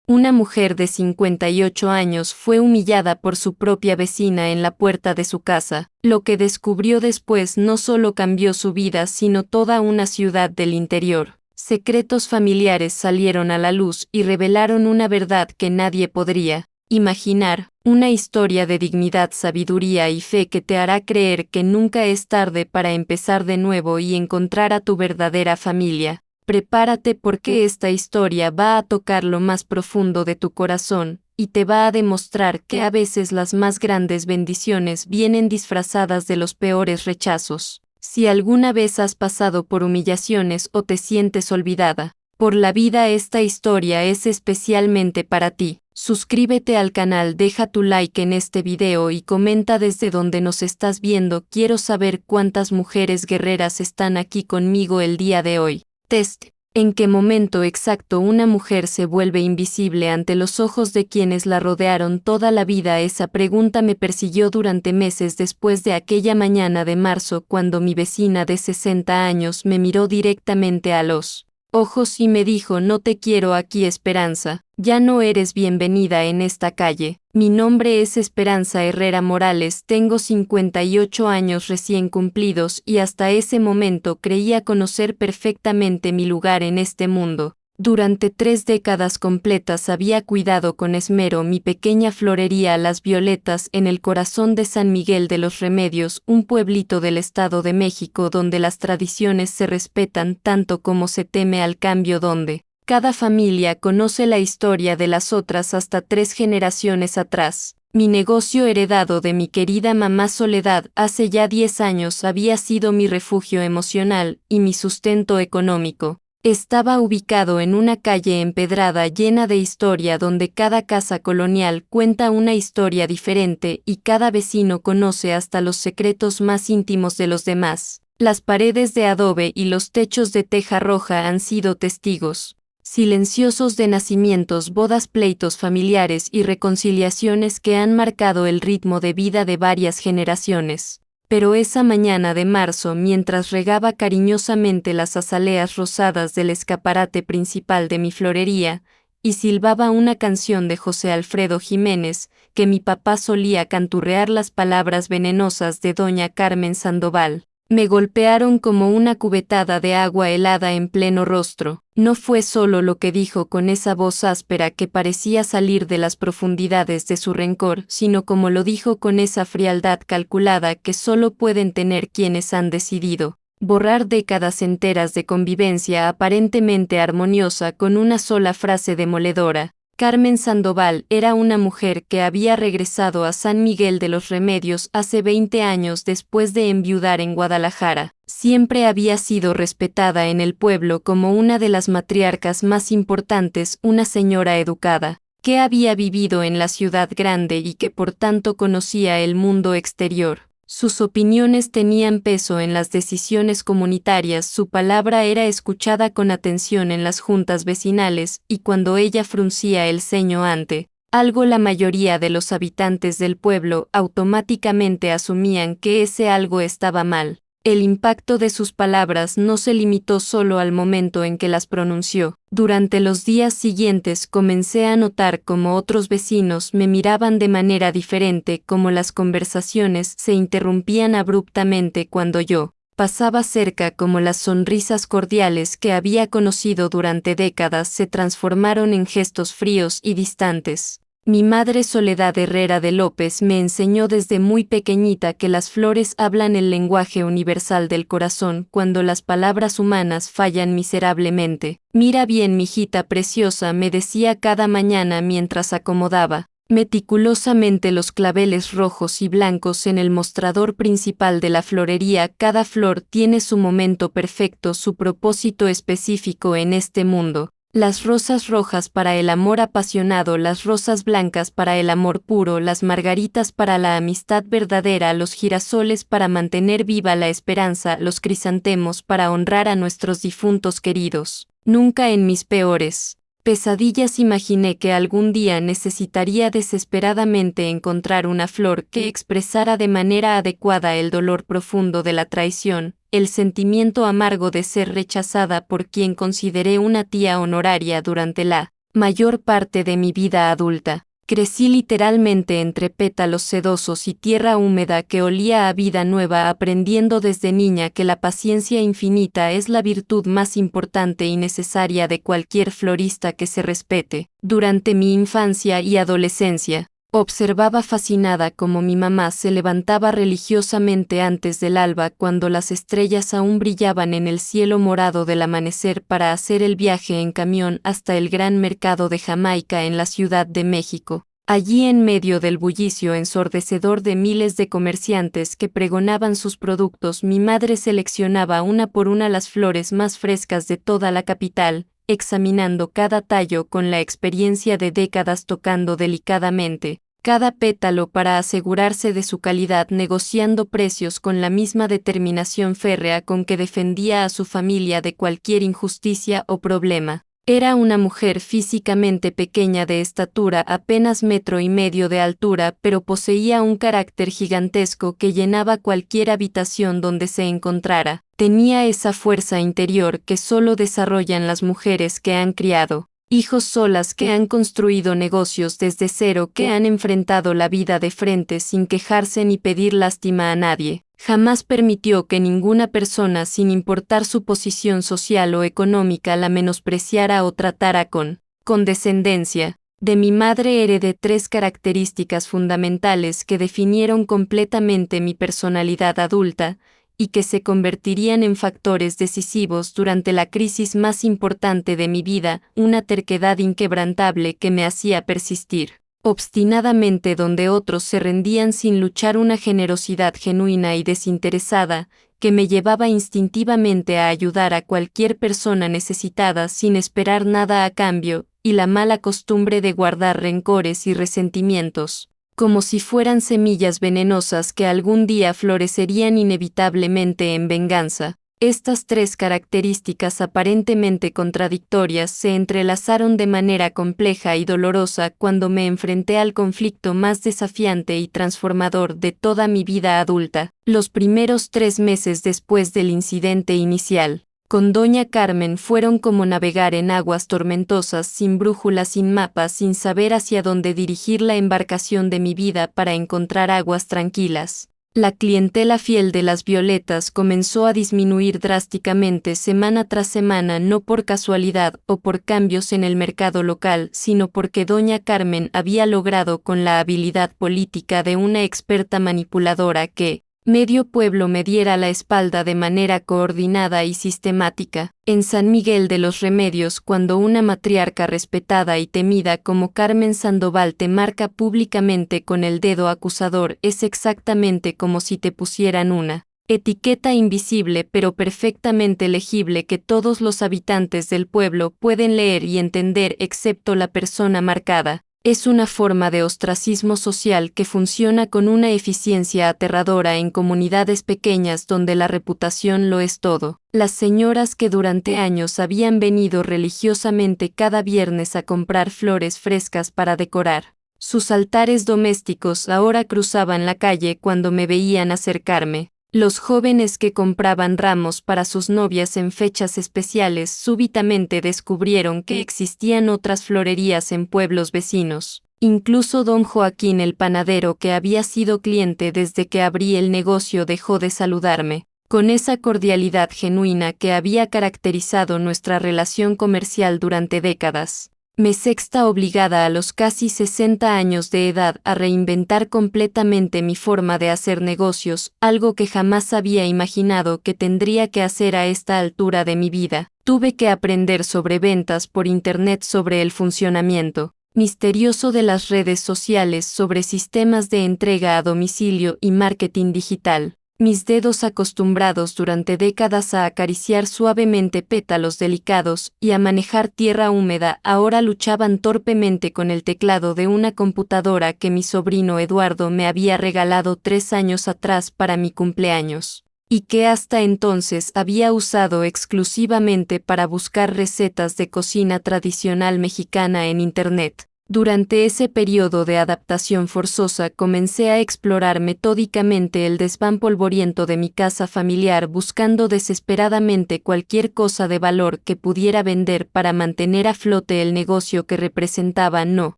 Una mujer de 58 años fue humillada por su propia vecina en la puerta de su casa. Lo que descubrió después no solo cambió su vida, sino toda una ciudad del interior. Secretos familiares salieron a la luz y revelaron una verdad que nadie podría imaginar, una historia de dignidad, sabiduría y fe que te hará creer que nunca es tarde para empezar de nuevo y encontrar a tu verdadera familia. Prepárate porque esta historia va a tocar lo más profundo de tu corazón y te va a demostrar que a veces las más grandes bendiciones vienen disfrazadas de los peores rechazos. Si alguna vez has pasado por humillaciones o te sientes olvidada por la vida, esta historia es especialmente para ti. Suscríbete al canal, deja tu like en este video y comenta desde donde nos estás viendo. Quiero saber cuántas mujeres guerreras están aquí conmigo el día de hoy. Test. ¿En qué momento exacto una mujer se vuelve invisible ante los ojos de quienes la rodearon toda la vida? Esa pregunta me persiguió durante meses después de aquella mañana de marzo cuando mi vecina de 60 años me miró directamente a los ojos y me dijo: no te quiero aquí, Esperanza, ya no eres bienvenida en esta calle. Mi nombre es Esperanza Herrera Morales, tengo 58 años recién cumplidos y hasta ese momento creía conocer perfectamente mi lugar en este mundo. Durante 3 décadas completas había cuidado con esmero mi pequeña florería Las Violetas en el corazón de San Miguel de los Remedios, un pueblito del Estado de México donde las tradiciones se respetan tanto como se teme al cambio, donde cada familia conoce la historia de las otras hasta 3 generaciones atrás. Mi negocio, heredado de mi querida mamá Soledad hace ya 10 años, había sido mi refugio emocional y mi sustento económico. Estaba ubicado en una calle empedrada llena de historia donde cada casa colonial cuenta una historia diferente y cada vecino conoce hasta los secretos más íntimos de los demás. Las paredes de adobe y los techos de teja roja han sido testigos silenciosos de nacimientos, bodas, pleitos familiares y reconciliaciones que han marcado el ritmo de vida de varias generaciones. Pero esa mañana de marzo, mientras regaba cariñosamente las azaleas rosadas del escaparate principal de mi florería, y silbaba una canción de José Alfredo Jiménez, que mi papá solía canturrear las palabras venenosas de doña Carmen Sandoval, me golpearon como una cubetada de agua helada en pleno rostro. No fue solo lo que dijo con esa voz áspera que parecía salir de las profundidades de su rencor, sino como lo dijo con esa frialdad calculada que solo pueden tener quienes han decidido borrar décadas enteras de convivencia aparentemente armoniosa con una sola frase demoledora. Carmen Sandoval era una mujer que había regresado a San Miguel de los Remedios hace 20 años después de enviudar en Guadalajara. Siempre había sido respetada en el pueblo como una de las matriarcas más importantes, una señora educada, que había vivido en la ciudad grande y que por tanto conocía el mundo exterior. Sus opiniones tenían peso en las decisiones comunitarias, su palabra era escuchada con atención en las juntas vecinales, y cuando ella fruncía el ceño ante algo, la mayoría de los habitantes del pueblo automáticamente asumían que ese algo estaba mal. El impacto de sus palabras no se limitó solo al momento en que las pronunció. Durante los días siguientes comencé a notar cómo otros vecinos me miraban de manera diferente, cómo las conversaciones se interrumpían abruptamente cuando yo pasaba cerca, cómo las sonrisas cordiales que había conocido durante décadas se transformaron en gestos fríos y distantes. Mi madre Soledad Herrera de López me enseñó desde muy pequeñita que las flores hablan el lenguaje universal del corazón cuando las palabras humanas fallan miserablemente. Mira bien, mijita preciosa, me decía cada mañana mientras acomodaba meticulosamente los claveles rojos y blancos en el mostrador principal de la florería. Cada flor tiene su momento perfecto, su propósito específico en este mundo. Las rosas rojas para el amor apasionado, las rosas blancas para el amor puro, las margaritas para la amistad verdadera, los girasoles para mantener viva la esperanza, los crisantemos para honrar a nuestros difuntos queridos. Nunca en mis peores pesadillas imaginé que algún día necesitaría desesperadamente encontrar una flor que expresara de manera adecuada el dolor profundo de la traición, el sentimiento amargo de ser rechazada por quien consideré una tía honoraria durante la mayor parte de mi vida adulta. Crecí literalmente entre pétalos sedosos y tierra húmeda que olía a vida nueva, aprendiendo desde niña que la paciencia infinita es la virtud más importante y necesaria de cualquier florista que se respete. Durante mi infancia y adolescencia, observaba fascinada cómo mi mamá se levantaba religiosamente antes del alba cuando las estrellas aún brillaban en el cielo morado del amanecer para hacer el viaje en camión hasta el gran mercado de Jamaica en la Ciudad de México. Allí en medio del bullicio ensordecedor de miles de comerciantes que pregonaban sus productos, mi madre seleccionaba una por una las flores más frescas de toda la capital, examinando cada tallo con la experiencia de décadas, tocando delicadamente cada pétalo para asegurarse de su calidad, negociando precios con la misma determinación férrea con que defendía a su familia de cualquier injusticia o problema. Era una mujer físicamente pequeña de estatura, apenas 1,5 metros de altura, pero poseía un carácter gigantesco que llenaba cualquier habitación donde se encontrara. Tenía esa fuerza interior que solo desarrollan las mujeres que han criado hijos solas, que han construido negocios desde cero, que han enfrentado la vida de frente sin quejarse ni pedir lástima a nadie. Jamás permitió que ninguna persona, sin importar su posición social o económica, la menospreciara o tratara con condescendencia. De mi madre heredé 3 características fundamentales que definieron completamente mi personalidad adulta y que se convertirían en factores decisivos durante la crisis más importante de mi vida: una terquedad inquebrantable que me hacía persistir obstinadamente donde otros se rendían sin luchar, una generosidad genuina y desinteresada que me llevaba instintivamente a ayudar a cualquier persona necesitada sin esperar nada a cambio, y la mala costumbre de guardar rencores y resentimientos, como si fueran semillas venenosas que algún día florecerían inevitablemente en venganza. Estas 3 características aparentemente contradictorias se entrelazaron de manera compleja y dolorosa cuando me enfrenté al conflicto más desafiante y transformador de toda mi vida adulta, los primeros 3 meses después del incidente inicial. Con doña Carmen fueron como navegar en aguas tormentosas, sin brújula, sin mapa, sin saber hacia dónde dirigir la embarcación de mi vida para encontrar aguas tranquilas. La clientela fiel de las Violetas comenzó a disminuir drásticamente semana tras semana, no por casualidad o por cambios en el mercado local, sino porque doña Carmen había logrado, con la habilidad política de una experta manipuladora, que medio pueblo me diera la espalda de manera coordinada y sistemática. En San Miguel de los Remedios, cuando una matriarca respetada y temida como Carmen Sandoval te marca públicamente con el dedo acusador, es exactamente como si te pusieran una etiqueta invisible pero perfectamente legible que todos los habitantes del pueblo pueden leer y entender excepto la persona marcada. Es una forma de ostracismo social que funciona con una eficiencia aterradora en comunidades pequeñas donde la reputación lo es todo. Las señoras que durante años habían venido religiosamente cada viernes a comprar flores frescas para decorar sus altares domésticos ahora cruzaban la calle cuando me veían acercarme. Los jóvenes que compraban ramos para sus novias en fechas especiales súbitamente descubrieron que existían otras florerías en pueblos vecinos. Incluso don Joaquín, el panadero, que había sido cliente desde que abrí el negocio, dejó de saludarme con esa cordialidad genuina que había caracterizado nuestra relación comercial durante décadas. Me sexta obligada a los casi 60 años de edad a reinventar completamente mi forma de hacer negocios, algo que jamás había imaginado que tendría que hacer a esta altura de mi vida. Tuve que aprender sobre ventas por internet, sobre el funcionamiento misterioso de las redes sociales, sobre sistemas de entrega a domicilio y marketing digital. Mis dedos, acostumbrados durante décadas a acariciar suavemente pétalos delicados y a manejar tierra húmeda, ahora luchaban torpemente con el teclado de una computadora que mi sobrino Eduardo me había regalado 3 años atrás para mi cumpleaños, y que hasta entonces había usado exclusivamente para buscar recetas de cocina tradicional mexicana en internet. Durante ese periodo de adaptación forzosa comencé a explorar metódicamente el desván polvoriento de mi casa familiar buscando desesperadamente cualquier cosa de valor que pudiera vender para mantener a flote el negocio que representaba no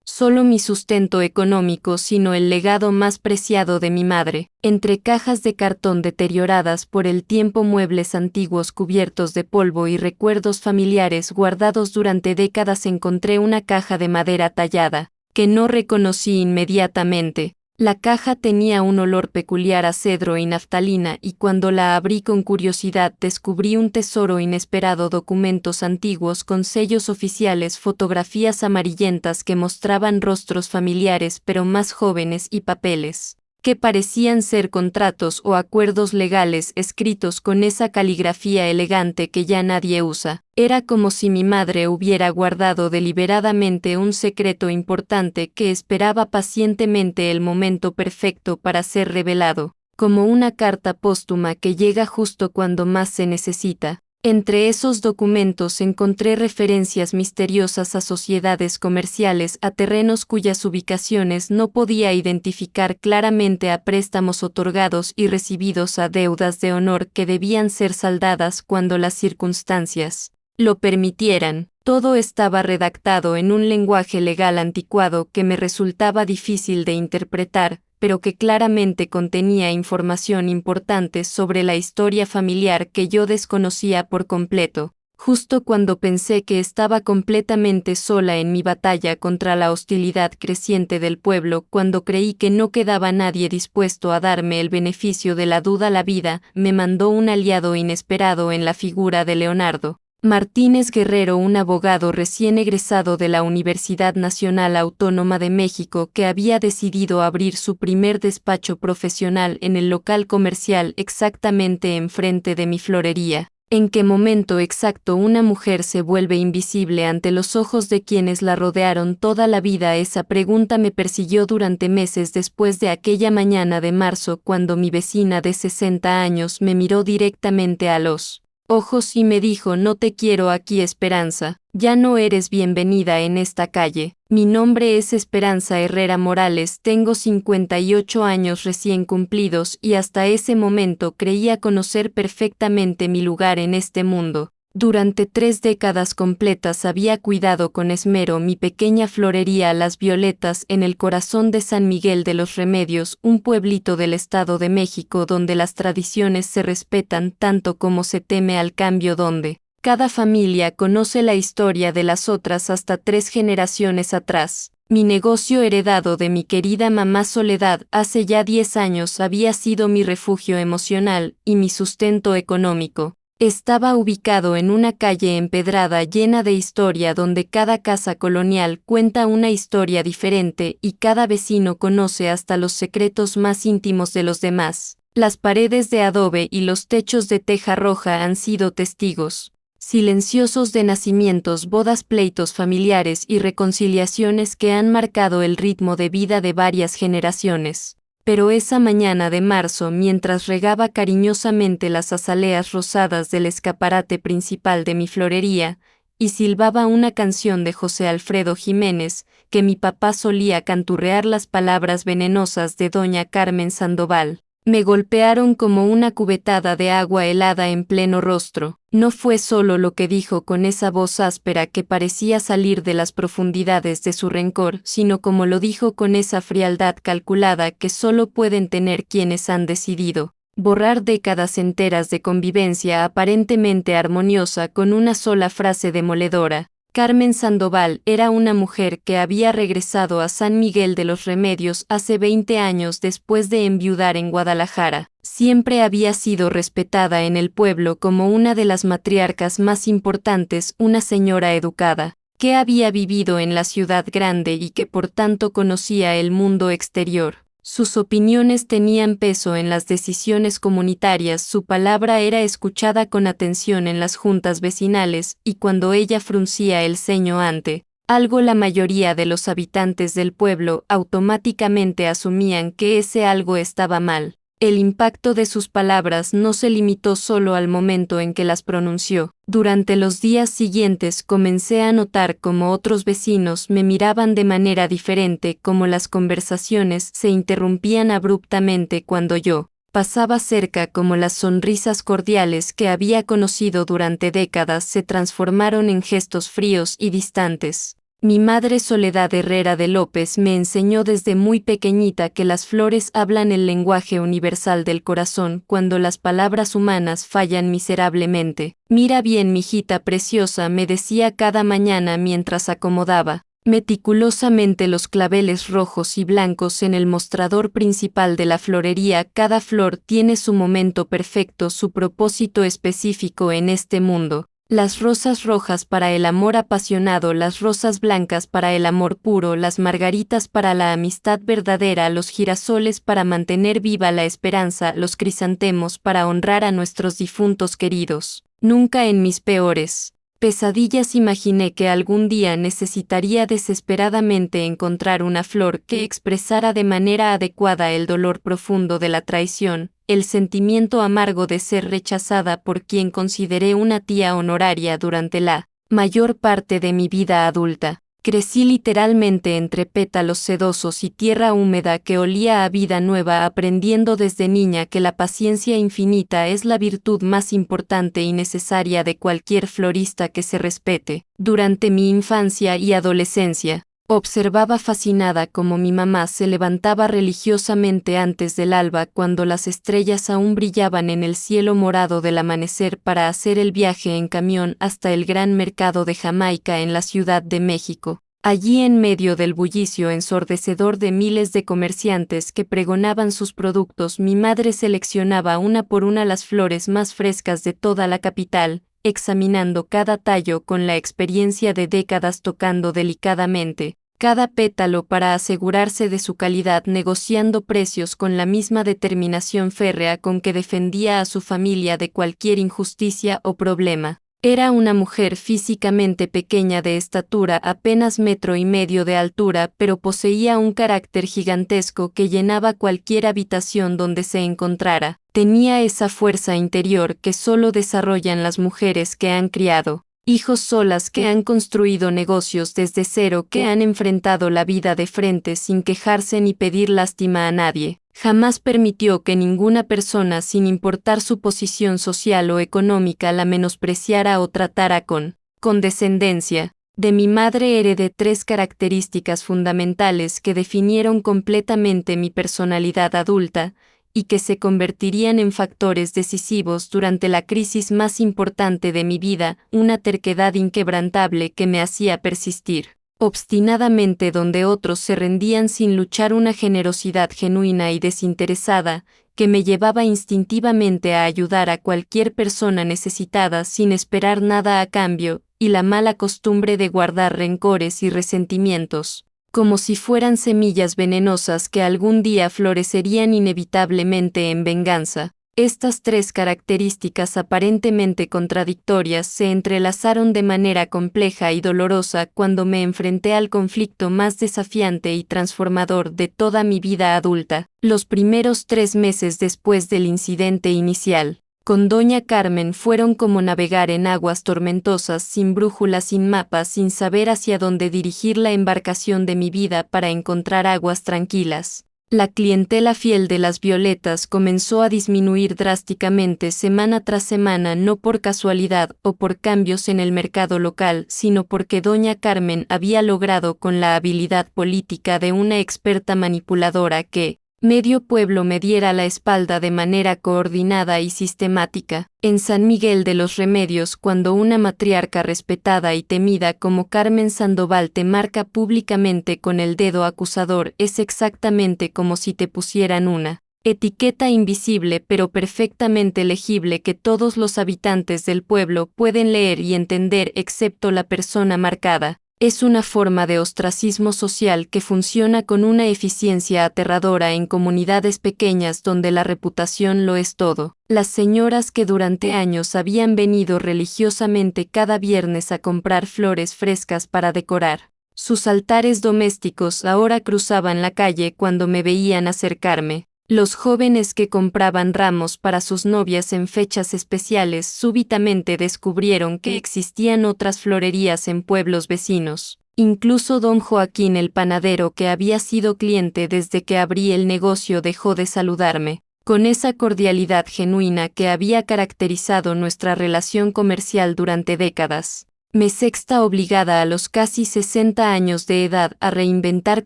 solo mi sustento económico sino el legado más preciado de mi madre. Entre cajas de cartón deterioradas por el tiempo, muebles antiguos cubiertos de polvo y recuerdos familiares guardados durante décadas encontré una caja de madera tallada, que no reconocí inmediatamente. La caja tenía un olor peculiar a cedro y naftalina y cuando la abrí con curiosidad descubrí un tesoro inesperado: documentos antiguos con sellos oficiales, fotografías amarillentas que mostraban rostros familiares pero más jóvenes y papeles que parecían ser contratos o acuerdos legales escritos con esa caligrafía elegante que ya nadie usa. Era como si mi madre hubiera guardado deliberadamente un secreto importante que esperaba pacientemente el momento perfecto para ser revelado, como una carta póstuma que llega justo cuando más se necesita. Entre esos documentos encontré referencias misteriosas a sociedades comerciales, a terrenos cuyas ubicaciones no podía identificar claramente, a préstamos otorgados y recibidos, a deudas de honor que debían ser saldadas cuando las circunstancias lo permitieran. Todo estaba redactado en un lenguaje legal anticuado que me resultaba difícil de interpretar, pero que claramente contenía información importante sobre la historia familiar que yo desconocía por completo. Justo cuando pensé que estaba completamente sola en mi batalla contra la hostilidad creciente del pueblo, cuando creí que no quedaba nadie dispuesto a darme el beneficio de la duda, la vida me mandó un aliado inesperado en la figura de Leonardo Martínez Guerrero, un abogado recién egresado de la Universidad Nacional Autónoma de México que había decidido abrir su primer despacho profesional en el local comercial exactamente enfrente de mi florería. ¿En qué momento exacto una mujer se vuelve invisible ante los ojos de quienes la rodearon toda la vida? Esa pregunta me persiguió durante meses después de aquella mañana de marzo cuando mi vecina de 60 años me miró directamente a los ojos y me dijo: no te quiero aquí, Esperanza, ya no eres bienvenida en esta calle. Mi nombre es Esperanza Herrera Morales, tengo 58 años recién cumplidos y hasta ese momento creía conocer perfectamente mi lugar en este mundo. Durante 3 décadas completas había cuidado con esmero mi pequeña florería Las Violetas en el corazón de San Miguel de los Remedios, un pueblito del Estado de México donde las tradiciones se respetan tanto como se teme al cambio, donde cada familia conoce la historia de las otras hasta 3 generaciones atrás. Mi negocio, heredado de mi querida mamá Soledad hace ya 10 años, había sido mi refugio emocional y mi sustento económico. Estaba ubicado en una calle empedrada llena de historia donde cada casa colonial cuenta una historia diferente y cada vecino conoce hasta los secretos más íntimos de los demás. Las paredes de adobe y los techos de teja roja han sido testigos silenciosos de nacimientos, bodas, pleitos familiares y reconciliaciones que han marcado el ritmo de vida de varias generaciones. Pero esa mañana de marzo, mientras regaba cariñosamente las azaleas rosadas del escaparate principal de mi florería, y silbaba una canción de José Alfredo Jiménez, que mi papá solía canturrear las palabras venenosas de doña Carmen Sandoval, me golpearon como una cubetada de agua helada en pleno rostro. No fue solo lo que dijo con esa voz áspera que parecía salir de las profundidades de su rencor, sino como lo dijo con esa frialdad calculada que solo pueden tener quienes han decidido borrar décadas enteras de convivencia aparentemente armoniosa con una sola frase demoledora. Carmen Sandoval era una mujer que había regresado a San Miguel de los Remedios hace 20 años después de enviudar en Guadalajara. Siempre había sido respetada en el pueblo como una de las matriarcas más importantes, una señora educada, que había vivido en la ciudad grande y que por tanto conocía el mundo exterior. Sus opiniones tenían peso en las decisiones comunitarias, su palabra era escuchada con atención en las juntas vecinales, y cuando ella fruncía el ceño ante algo, la mayoría de los habitantes del pueblo automáticamente asumían que ese algo estaba mal. El impacto de sus palabras no se limitó solo al momento en que las pronunció. Durante los días siguientes comencé a notar cómo otros vecinos me miraban de manera diferente, cómo las conversaciones se interrumpían abruptamente cuando yo pasaba cerca, como las sonrisas cordiales que había conocido durante décadas se transformaron en gestos fríos y distantes. Mi madre Soledad Herrera de López me enseñó desde muy pequeñita que las flores hablan el lenguaje universal del corazón cuando las palabras humanas fallan miserablemente. Mira bien, mijita preciosa, me decía cada mañana mientras acomodaba meticulosamente los claveles rojos y blancos en el mostrador principal de la florería. Cada flor tiene su momento perfecto, su propósito específico en este mundo. Las rosas rojas para el amor apasionado, las rosas blancas para el amor puro, las margaritas para la amistad verdadera, los girasoles para mantener viva la esperanza, los crisantemos para honrar a nuestros difuntos queridos. Nunca en mis peores pesadillas imaginé que algún día necesitaría desesperadamente encontrar una flor que expresara de manera adecuada el dolor profundo de la traición, el sentimiento amargo de ser rechazada por quien consideré una tía honoraria durante la mayor parte de mi vida adulta. Crecí literalmente entre pétalos sedosos y tierra húmeda que olía a vida nueva, aprendiendo desde niña que la paciencia infinita es la virtud más importante y necesaria de cualquier florista que se respete. Durante mi infancia y adolescencia, observaba fascinada cómo mi mamá se levantaba religiosamente antes del alba, cuando las estrellas aún brillaban en el cielo morado del amanecer, para hacer el viaje en camión hasta el gran mercado de Jamaica en la Ciudad de México. Allí, en medio del bullicio ensordecedor de miles de comerciantes que pregonaban sus productos, mi madre seleccionaba una por una las flores más frescas de toda la capital, examinando cada tallo con la experiencia de décadas, tocando delicadamente cada pétalo para asegurarse de su calidad, negociando precios con la misma determinación férrea con que defendía a su familia de cualquier injusticia o problema. Era una mujer físicamente pequeña, de estatura apenas 1,5 metros de altura, pero poseía un carácter gigantesco que llenaba cualquier habitación donde se encontrara. Tenía esa fuerza interior que solo desarrollan las mujeres que han criado hijos solas, que han construido negocios desde cero, que han enfrentado la vida de frente sin quejarse ni pedir lástima a nadie. Jamás permitió que ninguna persona, sin importar su posición social o económica, la menospreciara o tratara con condescendencia. De mi madre heredé 3 características fundamentales que definieron completamente mi personalidad adulta y que se convertirían en factores decisivos durante la crisis más importante de mi vida: una terquedad inquebrantable que me hacía persistir obstinadamente donde otros se rendían sin luchar, una generosidad genuina y desinteresada que me llevaba instintivamente a ayudar a cualquier persona necesitada sin esperar nada a cambio, y la mala costumbre de guardar rencores y resentimientos, como si fueran semillas venenosas que algún día florecerían inevitablemente en venganza. Estas 3 características aparentemente contradictorias se entrelazaron de manera compleja y dolorosa cuando me enfrenté al conflicto más desafiante y transformador de toda mi vida adulta, los primeros 3 meses después del incidente inicial. Con doña Carmen fueron como navegar en aguas tormentosas, sin brújula, sin mapa, sin saber hacia dónde dirigir la embarcación de mi vida para encontrar aguas tranquilas. La clientela fiel de Las Violetas comenzó a disminuir drásticamente semana tras semana, no por casualidad o por cambios en el mercado local, sino porque doña Carmen había logrado, con la habilidad política de una experta manipuladora, que medio pueblo me diera la espalda de manera coordinada y sistemática. En San Miguel de los Remedios, cuando una matriarca respetada y temida como Carmen Sandoval te marca públicamente con el dedo acusador, es exactamente como si te pusieran una etiqueta invisible pero perfectamente legible que todos los habitantes del pueblo pueden leer y entender excepto la persona marcada. Es una forma de ostracismo social que funciona con una eficiencia aterradora en comunidades pequeñas donde la reputación lo es todo. Las señoras que durante años habían venido religiosamente cada viernes a comprar flores frescas para decorar sus altares domésticos ahora cruzaban la calle cuando me veían acercarme. Los jóvenes que compraban ramos para sus novias en fechas especiales súbitamente descubrieron que existían otras florerías en pueblos vecinos. Incluso don Joaquín el panadero, que había sido cliente desde que abrí el negocio, dejó de saludarme con esa cordialidad genuina que había caracterizado nuestra relación comercial durante décadas. Me sexta obligada a los casi 60 años de edad a reinventar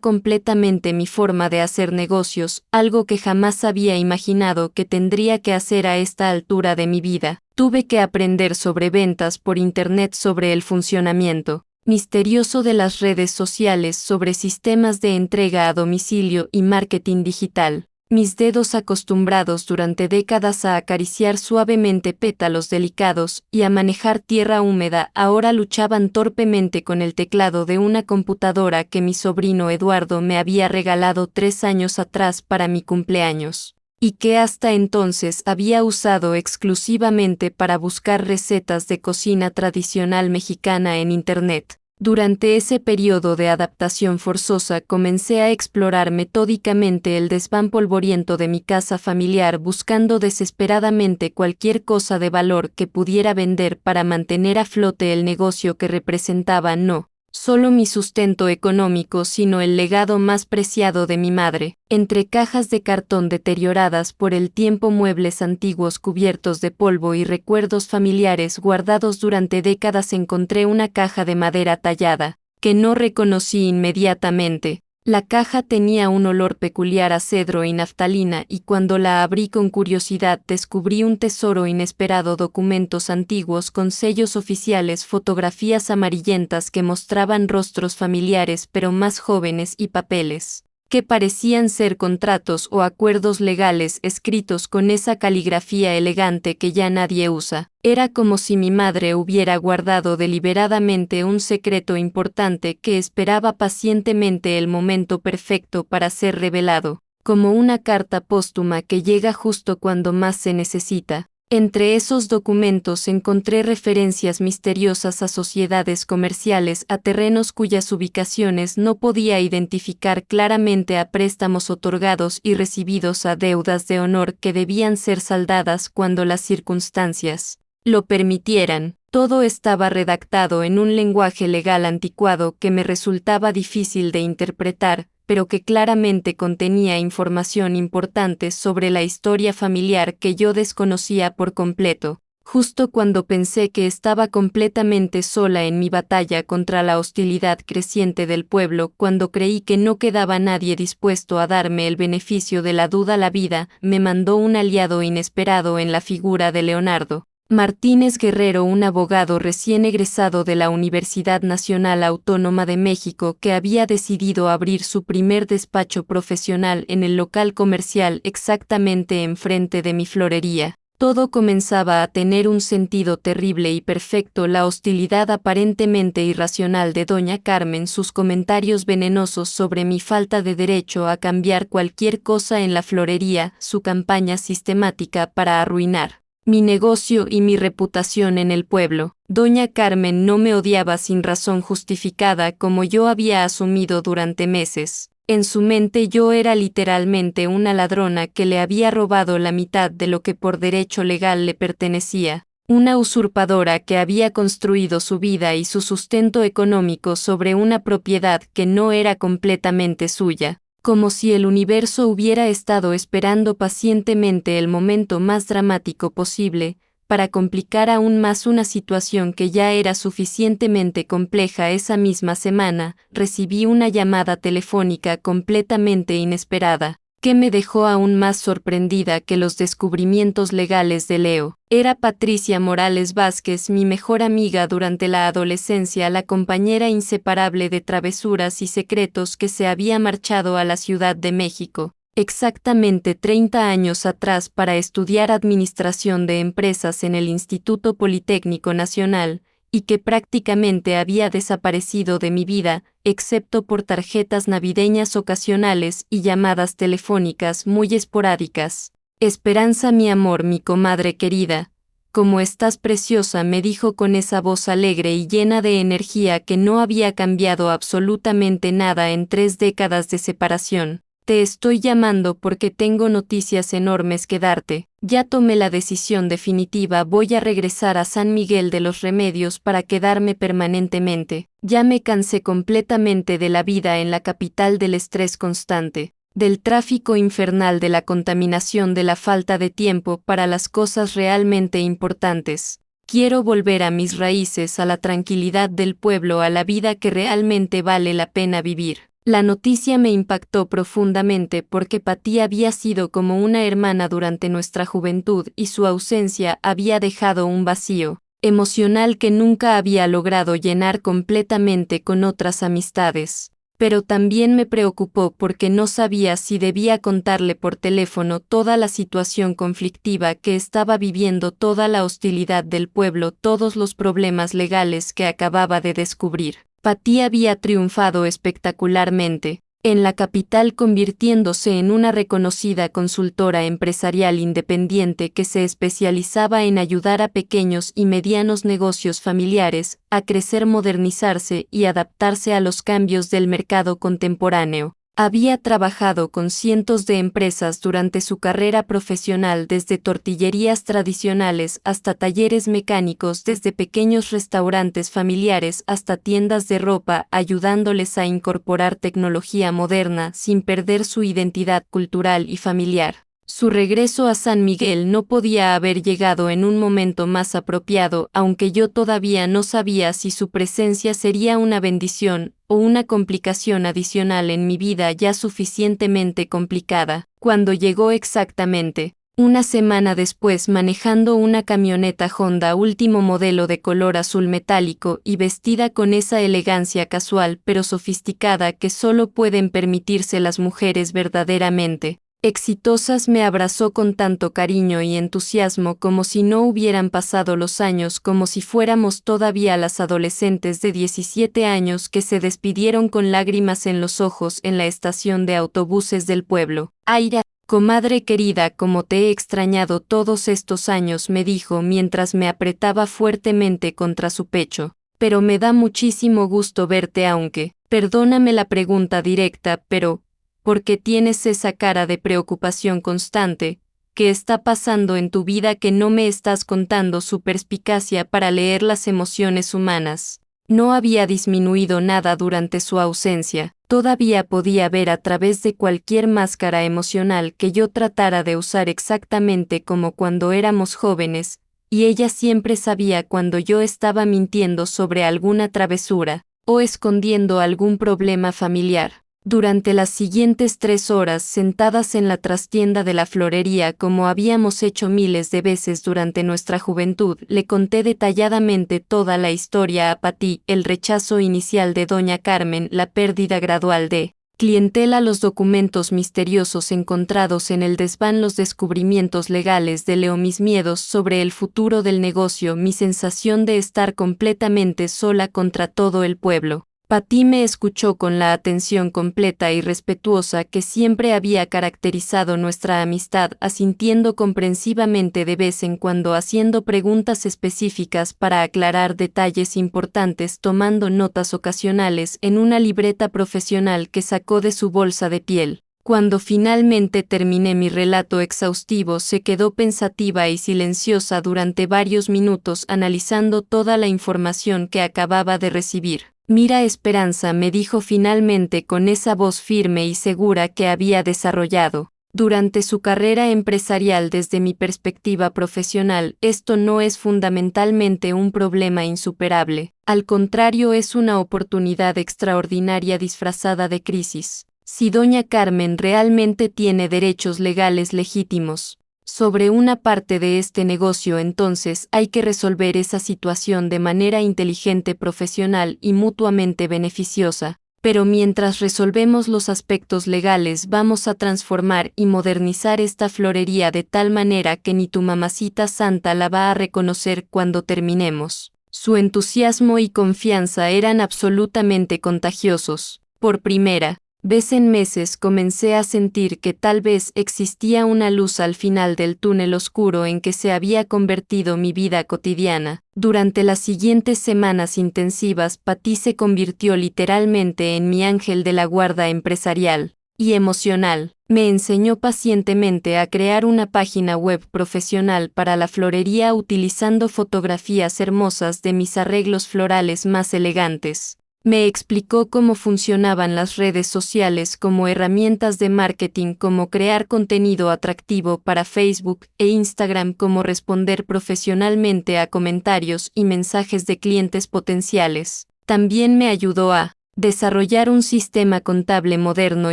completamente mi forma de hacer negocios, algo que jamás había imaginado que tendría que hacer a esta altura de mi vida. Tuve que aprender sobre ventas por Internet, sobre el funcionamiento misterioso de las redes sociales, sobre sistemas de entrega a domicilio y marketing digital. Mis dedos, acostumbrados durante décadas a acariciar suavemente pétalos delicados y a manejar tierra húmeda, ahora luchaban torpemente con el teclado de una computadora que mi sobrino Eduardo me había regalado 3 años atrás para mi cumpleaños, y que hasta entonces había usado exclusivamente para buscar recetas de cocina tradicional mexicana en Internet. Durante ese periodo de adaptación forzosa comencé a explorar metódicamente el desván polvoriento de mi casa familiar, buscando desesperadamente cualquier cosa de valor que pudiera vender para mantener a flote el negocio que representaba no solo mi sustento económico, sino el legado más preciado de mi madre. Entre cajas de cartón deterioradas por el tiempo, muebles antiguos cubiertos de polvo y recuerdos familiares guardados durante décadas, encontré una caja de madera tallada, que no reconocí inmediatamente. La caja tenía un olor peculiar a cedro y naftalina, y cuando la abrí con curiosidad descubrí un tesoro inesperado: documentos antiguos con sellos oficiales, fotografías amarillentas que mostraban rostros familiares pero más jóvenes, y papeles que parecían ser contratos o acuerdos legales escritos con esa caligrafía elegante que ya nadie usa. Era como si mi madre hubiera guardado deliberadamente un secreto importante que esperaba pacientemente el momento perfecto para ser revelado, como una carta póstuma que llega justo cuando más se necesita. Entre esos documentos encontré referencias misteriosas a sociedades comerciales, a terrenos cuyas ubicaciones no podía identificar claramente, a préstamos otorgados y recibidos, a deudas de honor que debían ser saldadas cuando las circunstancias lo permitieran. Todo estaba redactado en un lenguaje legal anticuado que me resultaba difícil de interpretar, pero que claramente contenía información importante sobre la historia familiar que yo desconocía por completo. Justo cuando pensé que estaba completamente sola en mi batalla contra la hostilidad creciente del pueblo, cuando creí que no quedaba nadie dispuesto a darme el beneficio de la duda, la vida me mandó un aliado inesperado en la figura de Leonardo Martínez Guerrero, un abogado recién egresado de la Universidad Nacional Autónoma de México, que había decidido abrir su primer despacho profesional en el local comercial exactamente enfrente de mi florería. Todo comenzaba a tener un sentido terrible y perfecto: la hostilidad aparentemente irracional de doña Carmen, sus comentarios venenosos sobre mi falta de derecho a cambiar cualquier cosa en la florería, su campaña sistemática para arruinar mi negocio y mi reputación en el pueblo. Doña Carmen no me odiaba sin razón justificada como yo había asumido durante meses. En su mente yo era literalmente una ladrona que le había robado la mitad de lo que por derecho legal le pertenecía, una usurpadora que había construido su vida y su sustento económico sobre una propiedad que no era completamente suya. Como si el universo hubiera estado esperando pacientemente el momento más dramático posible, para complicar aún más una situación que ya era suficientemente compleja. Esa misma semana, recibí una llamada telefónica completamente inesperada, que me dejó aún más sorprendida que los descubrimientos legales de Leo. Era Patricia Morales Vázquez, mi mejor amiga durante la adolescencia, la compañera inseparable de travesuras y secretos, que se había marchado a la Ciudad de México exactamente 30 años atrás para estudiar administración de empresas en el Instituto Politécnico Nacional, y que prácticamente había desaparecido de mi vida, excepto por tarjetas navideñas ocasionales y llamadas telefónicas muy esporádicas. Esperanza, mi amor, mi comadre querida, ¿cómo estás, preciosa?, me dijo con esa voz alegre y llena de energía que no había cambiado absolutamente nada en 3 décadas de separación. Te estoy llamando porque tengo noticias enormes que darte. Ya tomé la decisión definitiva, voy a regresar a San Miguel de los Remedios para quedarme permanentemente. Ya me cansé completamente de la vida en la capital, del estrés constante, del tráfico infernal, de la contaminación, de la falta de tiempo para las cosas realmente importantes. Quiero volver a mis raíces, a la tranquilidad del pueblo, a la vida que realmente vale la pena vivir. La noticia me impactó profundamente porque Patty había sido como una hermana durante nuestra juventud y su ausencia había dejado un vacío emocional que nunca había logrado llenar completamente con otras amistades. Pero también me preocupó porque no sabía si debía contarle por teléfono toda la situación conflictiva que estaba viviendo, toda la hostilidad del pueblo, todos los problemas legales que acababa de descubrir. Patty había triunfado espectacularmente en la capital, convirtiéndose en una reconocida consultora empresarial independiente que se especializaba en ayudar a pequeños y medianos negocios familiares a crecer, modernizarse y adaptarse a los cambios del mercado contemporáneo. Había trabajado con cientos de empresas durante su carrera profesional, desde tortillerías tradicionales hasta talleres mecánicos, desde pequeños restaurantes familiares hasta tiendas de ropa, ayudándoles a incorporar tecnología moderna sin perder su identidad cultural y familiar. Su regreso a San Miguel no podía haber llegado en un momento más apropiado, aunque yo todavía no sabía si su presencia sería una bendición o una complicación adicional en mi vida ya suficientemente complicada. Cuando llegó exactamente una semana después, manejando una camioneta Honda último modelo de color azul metálico y vestida con esa elegancia casual pero sofisticada que solo pueden permitirse las mujeres verdaderamente exitosas, me abrazó con tanto cariño y entusiasmo como si no hubieran pasado los años, como si fuéramos todavía las adolescentes de 17 años que se despidieron con lágrimas en los ojos en la estación de autobuses del pueblo. Aira, comadre querida, como te he extrañado todos estos años, me dijo mientras me apretaba fuertemente contra su pecho. Pero me da muchísimo gusto verte, aunque, perdóname la pregunta directa, pero ¿por qué tienes esa cara de preocupación constante? ¿Qué está pasando en tu vida que no me estás contando? Su perspicacia para leer las emociones humanas no había disminuido nada durante su ausencia. Todavía podía ver a través de cualquier máscara emocional que yo tratara de usar, exactamente como cuando éramos jóvenes, y ella siempre sabía cuando yo estaba mintiendo sobre alguna travesura o escondiendo algún problema familiar. Durante las siguientes 3 horas, sentadas en la trastienda de la florería como habíamos hecho miles de veces durante nuestra juventud, le conté detalladamente toda la historia a Patty: el rechazo inicial de doña Carmen, la pérdida gradual de clientela, los documentos misteriosos encontrados en el desván, los descubrimientos legales de Leo, mis miedos sobre el futuro del negocio, mi sensación de estar completamente sola contra todo el pueblo. Patty me escuchó con la atención completa y respetuosa que siempre había caracterizado nuestra amistad, asintiendo comprensivamente de vez en cuando, haciendo preguntas específicas para aclarar detalles importantes, tomando notas ocasionales en una libreta profesional que sacó de su bolsa de piel. Cuando finalmente terminé mi relato exhaustivo, se quedó pensativa y silenciosa durante varios minutos, analizando toda la información que acababa de recibir. Mira, Esperanza, me dijo finalmente con esa voz firme y segura que había desarrollado durante su carrera empresarial. Desde mi perspectiva profesional, esto no es fundamentalmente un problema insuperable. Al contrario, es una oportunidad extraordinaria disfrazada de crisis. Si doña Carmen realmente tiene derechos legales legítimos sobre una parte de este negocio, entonces hay que resolver esa situación de manera inteligente, profesional y mutuamente beneficiosa. Pero mientras resolvemos los aspectos legales, vamos a transformar y modernizar esta florería de tal manera que ni tu mamacita santa la va a reconocer cuando terminemos. Su entusiasmo y confianza eran absolutamente contagiosos. Por primera vez en meses comencé a sentir que tal vez existía una luz al final del túnel oscuro en que se había convertido mi vida cotidiana. Durante las siguientes semanas intensivas, Patty se convirtió literalmente en mi ángel de la guarda empresarial. y emocional. Me enseñó pacientemente a crear una página web profesional para la florería utilizando fotografías hermosas de mis arreglos florales más elegantes. Me explicó cómo funcionaban las redes sociales como herramientas de marketing, cómo crear contenido atractivo para Facebook e Instagram, cómo responder profesionalmente a comentarios y mensajes de clientes potenciales. También me ayudó a desarrollar un sistema contable moderno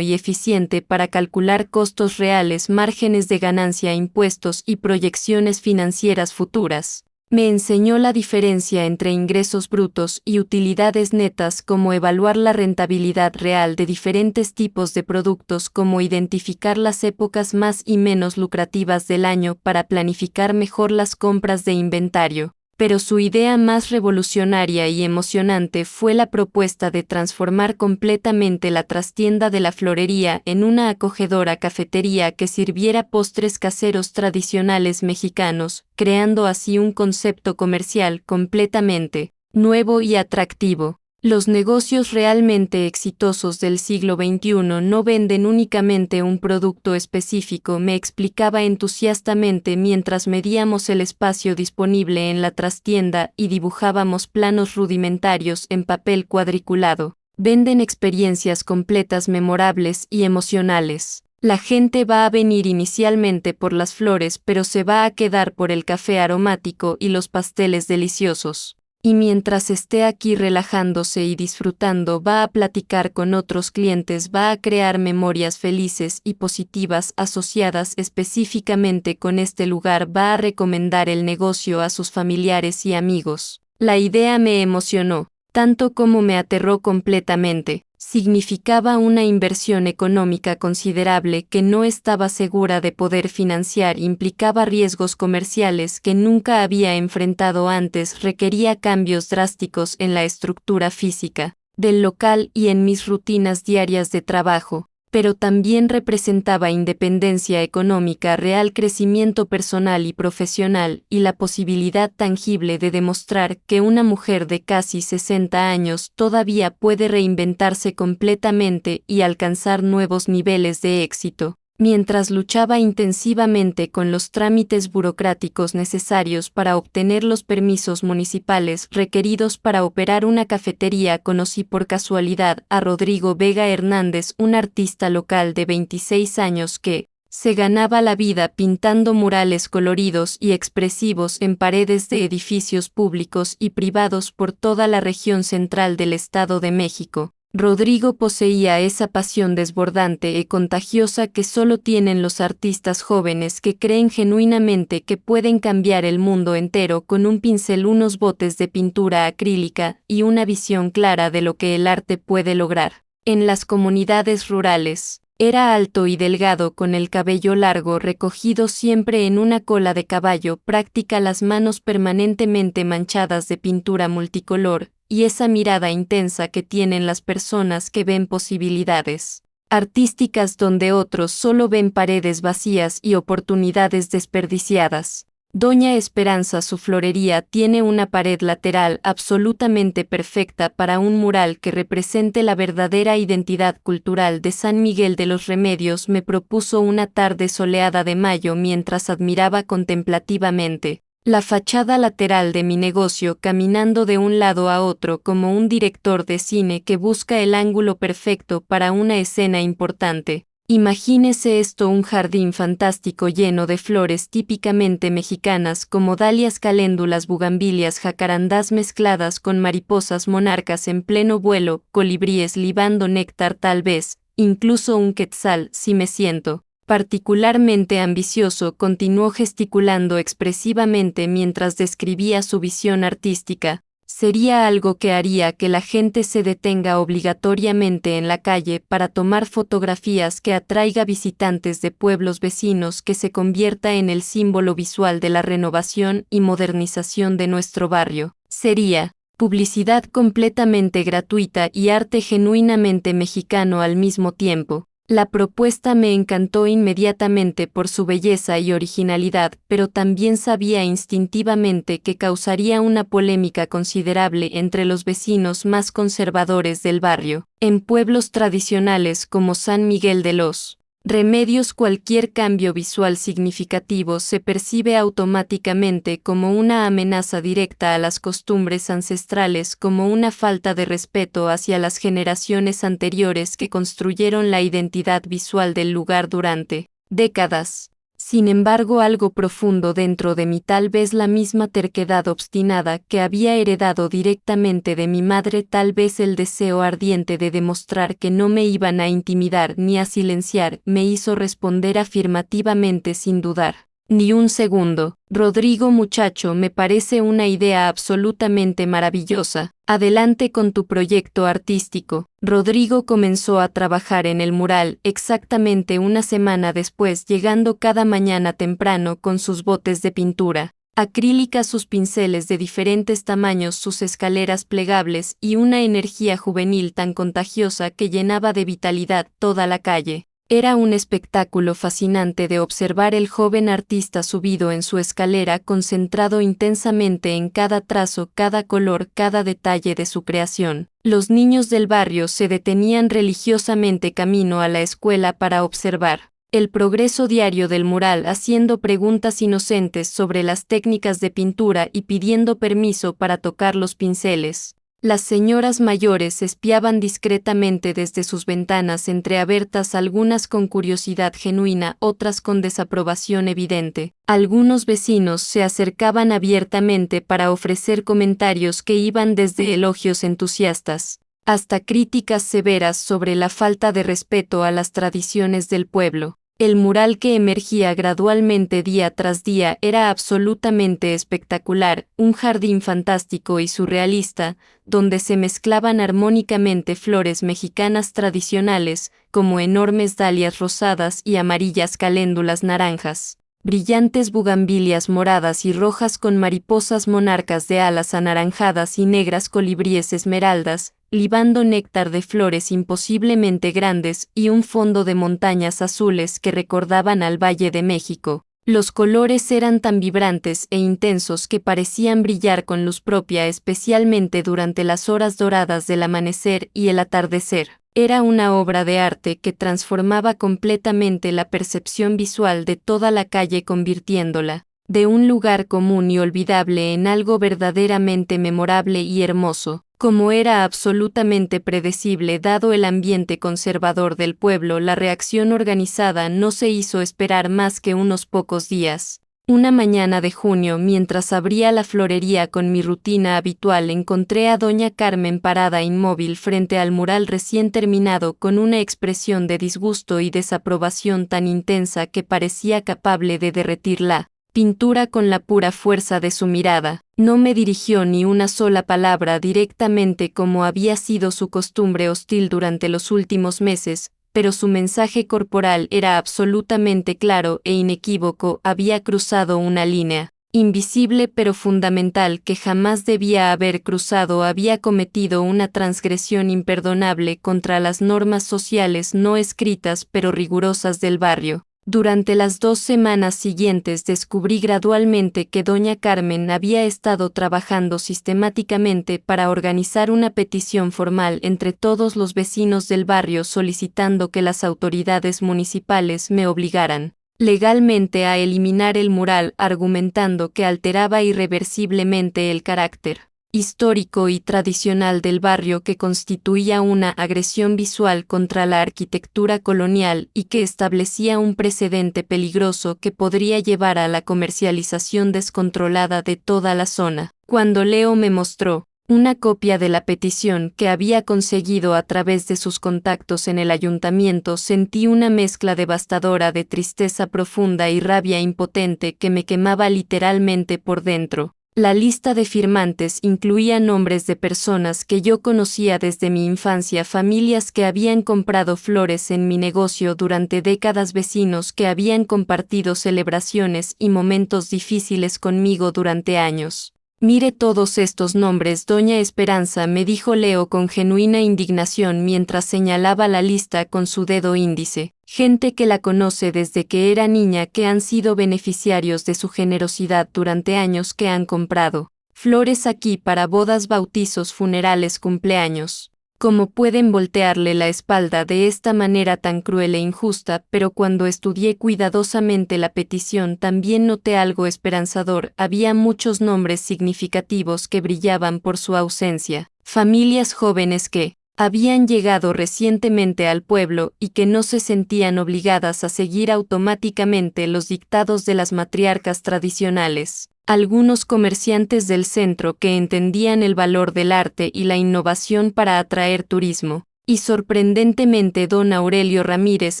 y eficiente para calcular costos reales, márgenes de ganancia, impuestos y proyecciones financieras futuras. Me enseñó la diferencia entre ingresos brutos y utilidades netas, cómo evaluar la rentabilidad real de diferentes tipos de productos, cómo identificar las épocas más y menos lucrativas del año para planificar mejor las compras de inventario. Pero su idea más revolucionaria y emocionante fue la propuesta de transformar completamente la trastienda de la florería en una acogedora cafetería que sirviera postres caseros tradicionales mexicanos, creando así un concepto comercial completamente nuevo y atractivo. Los negocios realmente exitosos del siglo XXI no venden únicamente un producto específico, me explicaba entusiastamente mientras medíamos el espacio disponible en la trastienda y dibujábamos planos rudimentarios en papel cuadriculado. Venden experiencias completas, memorables y emocionales. La gente va a venir inicialmente por las flores, pero se va a quedar por el café aromático y los pasteles deliciosos. Y mientras esté aquí relajándose y disfrutando, va a platicar con otros clientes, va a crear memorias felices y positivas asociadas específicamente con este lugar, va a recomendar el negocio a sus familiares y amigos. La idea me emocionó, tanto como me aterró completamente. Significaba una inversión económica considerable que no estaba segura de poder financiar, implicaba riesgos comerciales que nunca había enfrentado antes, requería cambios drásticos en la estructura física del local y en mis rutinas diarias de trabajo, pero también representaba independencia económica, real crecimiento personal y profesional, y la posibilidad tangible de demostrar que una mujer de casi 60 años todavía puede reinventarse completamente y alcanzar nuevos niveles de éxito. Mientras luchaba intensivamente con los trámites burocráticos necesarios para obtener los permisos municipales requeridos para operar una cafetería, conocí por casualidad a Rodrigo Vega Hernández, un artista local de 26 años que se ganaba la vida pintando murales coloridos y expresivos en paredes de edificios públicos y privados por toda la región central del Estado de México. Rodrigo poseía esa pasión desbordante y contagiosa que solo tienen los artistas jóvenes que creen genuinamente que pueden cambiar el mundo entero con un pincel, unos botes de pintura acrílica y una visión clara de lo que el arte puede lograr. En las comunidades rurales, era alto y delgado, con el cabello largo recogido siempre en una cola de caballo, práctica las manos permanentemente manchadas de pintura multicolor, y esa mirada intensa que tienen las personas que ven posibilidades artísticas donde otros solo ven paredes vacías y oportunidades desperdiciadas. Doña Esperanza, su florería, tiene una pared lateral absolutamente perfecta para un mural que represente la verdadera identidad cultural de San Miguel de los Remedios. Me propuso una tarde soleada de mayo mientras admiraba contemplativamente la fachada lateral de mi negocio, caminando de un lado a otro como un director de cine que busca el ángulo perfecto para una escena importante. Imagínese esto: un jardín fantástico lleno de flores típicamente mexicanas como dalias, caléndulas, bugambilias, jacarandás mezcladas con mariposas monarcas en pleno vuelo, colibríes libando néctar, tal vez, incluso un quetzal, si me siento particularmente ambicioso. Continuó gesticulando expresivamente mientras describía su visión artística. Sería algo que haría que la gente se detenga obligatoriamente en la calle para tomar fotografías, que atraiga visitantes de pueblos vecinos, que se convierta en el símbolo visual de la renovación y modernización de nuestro barrio. Sería publicidad completamente gratuita y arte genuinamente mexicano al mismo tiempo. La propuesta me encantó inmediatamente por su belleza y originalidad, pero también sabía instintivamente que causaría una polémica considerable entre los vecinos más conservadores del barrio. En pueblos tradicionales como San Miguel de los Remedios, cualquier cambio visual significativo se percibe automáticamente como una amenaza directa a las costumbres ancestrales, como una falta de respeto hacia las generaciones anteriores que construyeron la identidad visual del lugar durante décadas. Sin embargo, algo profundo dentro de mí, tal vez la misma terquedad obstinada que había heredado directamente de mi madre, tal vez el deseo ardiente de demostrar que no me iban a intimidar ni a silenciar, me hizo responder afirmativamente sin dudar ni un segundo. Rodrigo, muchacho, me parece una idea absolutamente maravillosa. Adelante con tu proyecto artístico. Rodrigo comenzó a trabajar en el mural exactamente una semana después, llegando cada mañana temprano con sus botes de pintura acrílica, sus pinceles de diferentes tamaños, sus escaleras plegables y una energía juvenil tan contagiosa que llenaba de vitalidad toda la calle. Era un espectáculo fascinante de observar el joven artista subido en su escalera, concentrado intensamente en cada trazo, cada color, cada detalle de su creación. Los niños del barrio se detenían religiosamente camino a la escuela para observar el progreso diario del mural, haciendo preguntas inocentes sobre las técnicas de pintura y pidiendo permiso para tocar los pinceles. Las señoras mayores espiaban discretamente desde sus ventanas entreabiertas, algunas con curiosidad genuina, otras con desaprobación evidente. Algunos vecinos se acercaban abiertamente para ofrecer comentarios que iban desde elogios entusiastas hasta críticas severas sobre la falta de respeto a las tradiciones del pueblo. El mural, que emergía gradualmente día tras día, era absolutamente espectacular, un jardín fantástico y surrealista, donde se mezclaban armónicamente flores mexicanas tradicionales, como enormes dalias rosadas y amarillas caléndulas naranjas, brillantes bugambilias moradas y rojas con mariposas monarcas de alas anaranjadas y negras colibríes esmeraldas, libando néctar de flores imposiblemente grandes, y un fondo de montañas azules que recordaban al Valle de México. Los colores eran tan vibrantes e intensos que parecían brillar con luz propia, especialmente durante las horas doradas del amanecer y el atardecer. Era una obra de arte que transformaba completamente la percepción visual de toda la calle, convirtiéndola de un lugar común y olvidable en algo verdaderamente memorable y hermoso. Como era absolutamente predecible dado el ambiente conservador del pueblo, la reacción organizada no se hizo esperar más que unos pocos días. Una mañana de junio, mientras abría la florería con mi rutina habitual, encontré a doña Carmen parada inmóvil frente al mural recién terminado, con una expresión de disgusto y desaprobación tan intensa que parecía capaz de derretir la pintura con la pura fuerza de su mirada. No me dirigió ni una sola palabra directamente, como había sido su costumbre hostil durante los últimos meses, pero su mensaje corporal era absolutamente claro e inequívoco. Había cruzado una línea invisible pero fundamental que jamás debía haber cruzado. Había cometido una transgresión imperdonable contra las normas sociales no escritas pero rigurosas del barrio. Durante las 2 semanas siguientes descubrí gradualmente que doña Carmen había estado trabajando sistemáticamente para organizar una petición formal entre todos los vecinos del barrio, solicitando que las autoridades municipales me obligaran legalmente a eliminar el mural, argumentando que alteraba irreversiblemente el carácter histórico y tradicional del barrio, que constituía una agresión visual contra la arquitectura colonial y que establecía un precedente peligroso que podría llevar a la comercialización descontrolada de toda la zona. Cuando Leo me mostró una copia de la petición que había conseguido a través de sus contactos en el ayuntamiento, sentí una mezcla devastadora de tristeza profunda y rabia impotente que me quemaba literalmente por dentro. La lista de firmantes incluía nombres de personas que yo conocía desde mi infancia, familias que habían comprado flores en mi negocio durante décadas, vecinos que habían compartido celebraciones y momentos difíciles conmigo durante años. Mire todos estos nombres, doña Esperanza, me dijo Leo con genuina indignación mientras señalaba la lista con su dedo índice. Gente que la conoce desde que era niña, que han sido beneficiarios de su generosidad durante años, que han comprado flores aquí para bodas, bautizos, funerales, cumpleaños. ¿Cómo pueden voltearle la espalda de esta manera tan cruel e injusta? Pero cuando estudié cuidadosamente la petición también noté algo esperanzador. Había muchos nombres significativos que brillaban por su ausencia. Familias jóvenes que habían llegado recientemente al pueblo y que no se sentían obligadas a seguir automáticamente los dictados de las matriarcas tradicionales. Algunos comerciantes del centro que entendían el valor del arte y la innovación para atraer turismo. Y sorprendentemente don Aurelio Ramírez,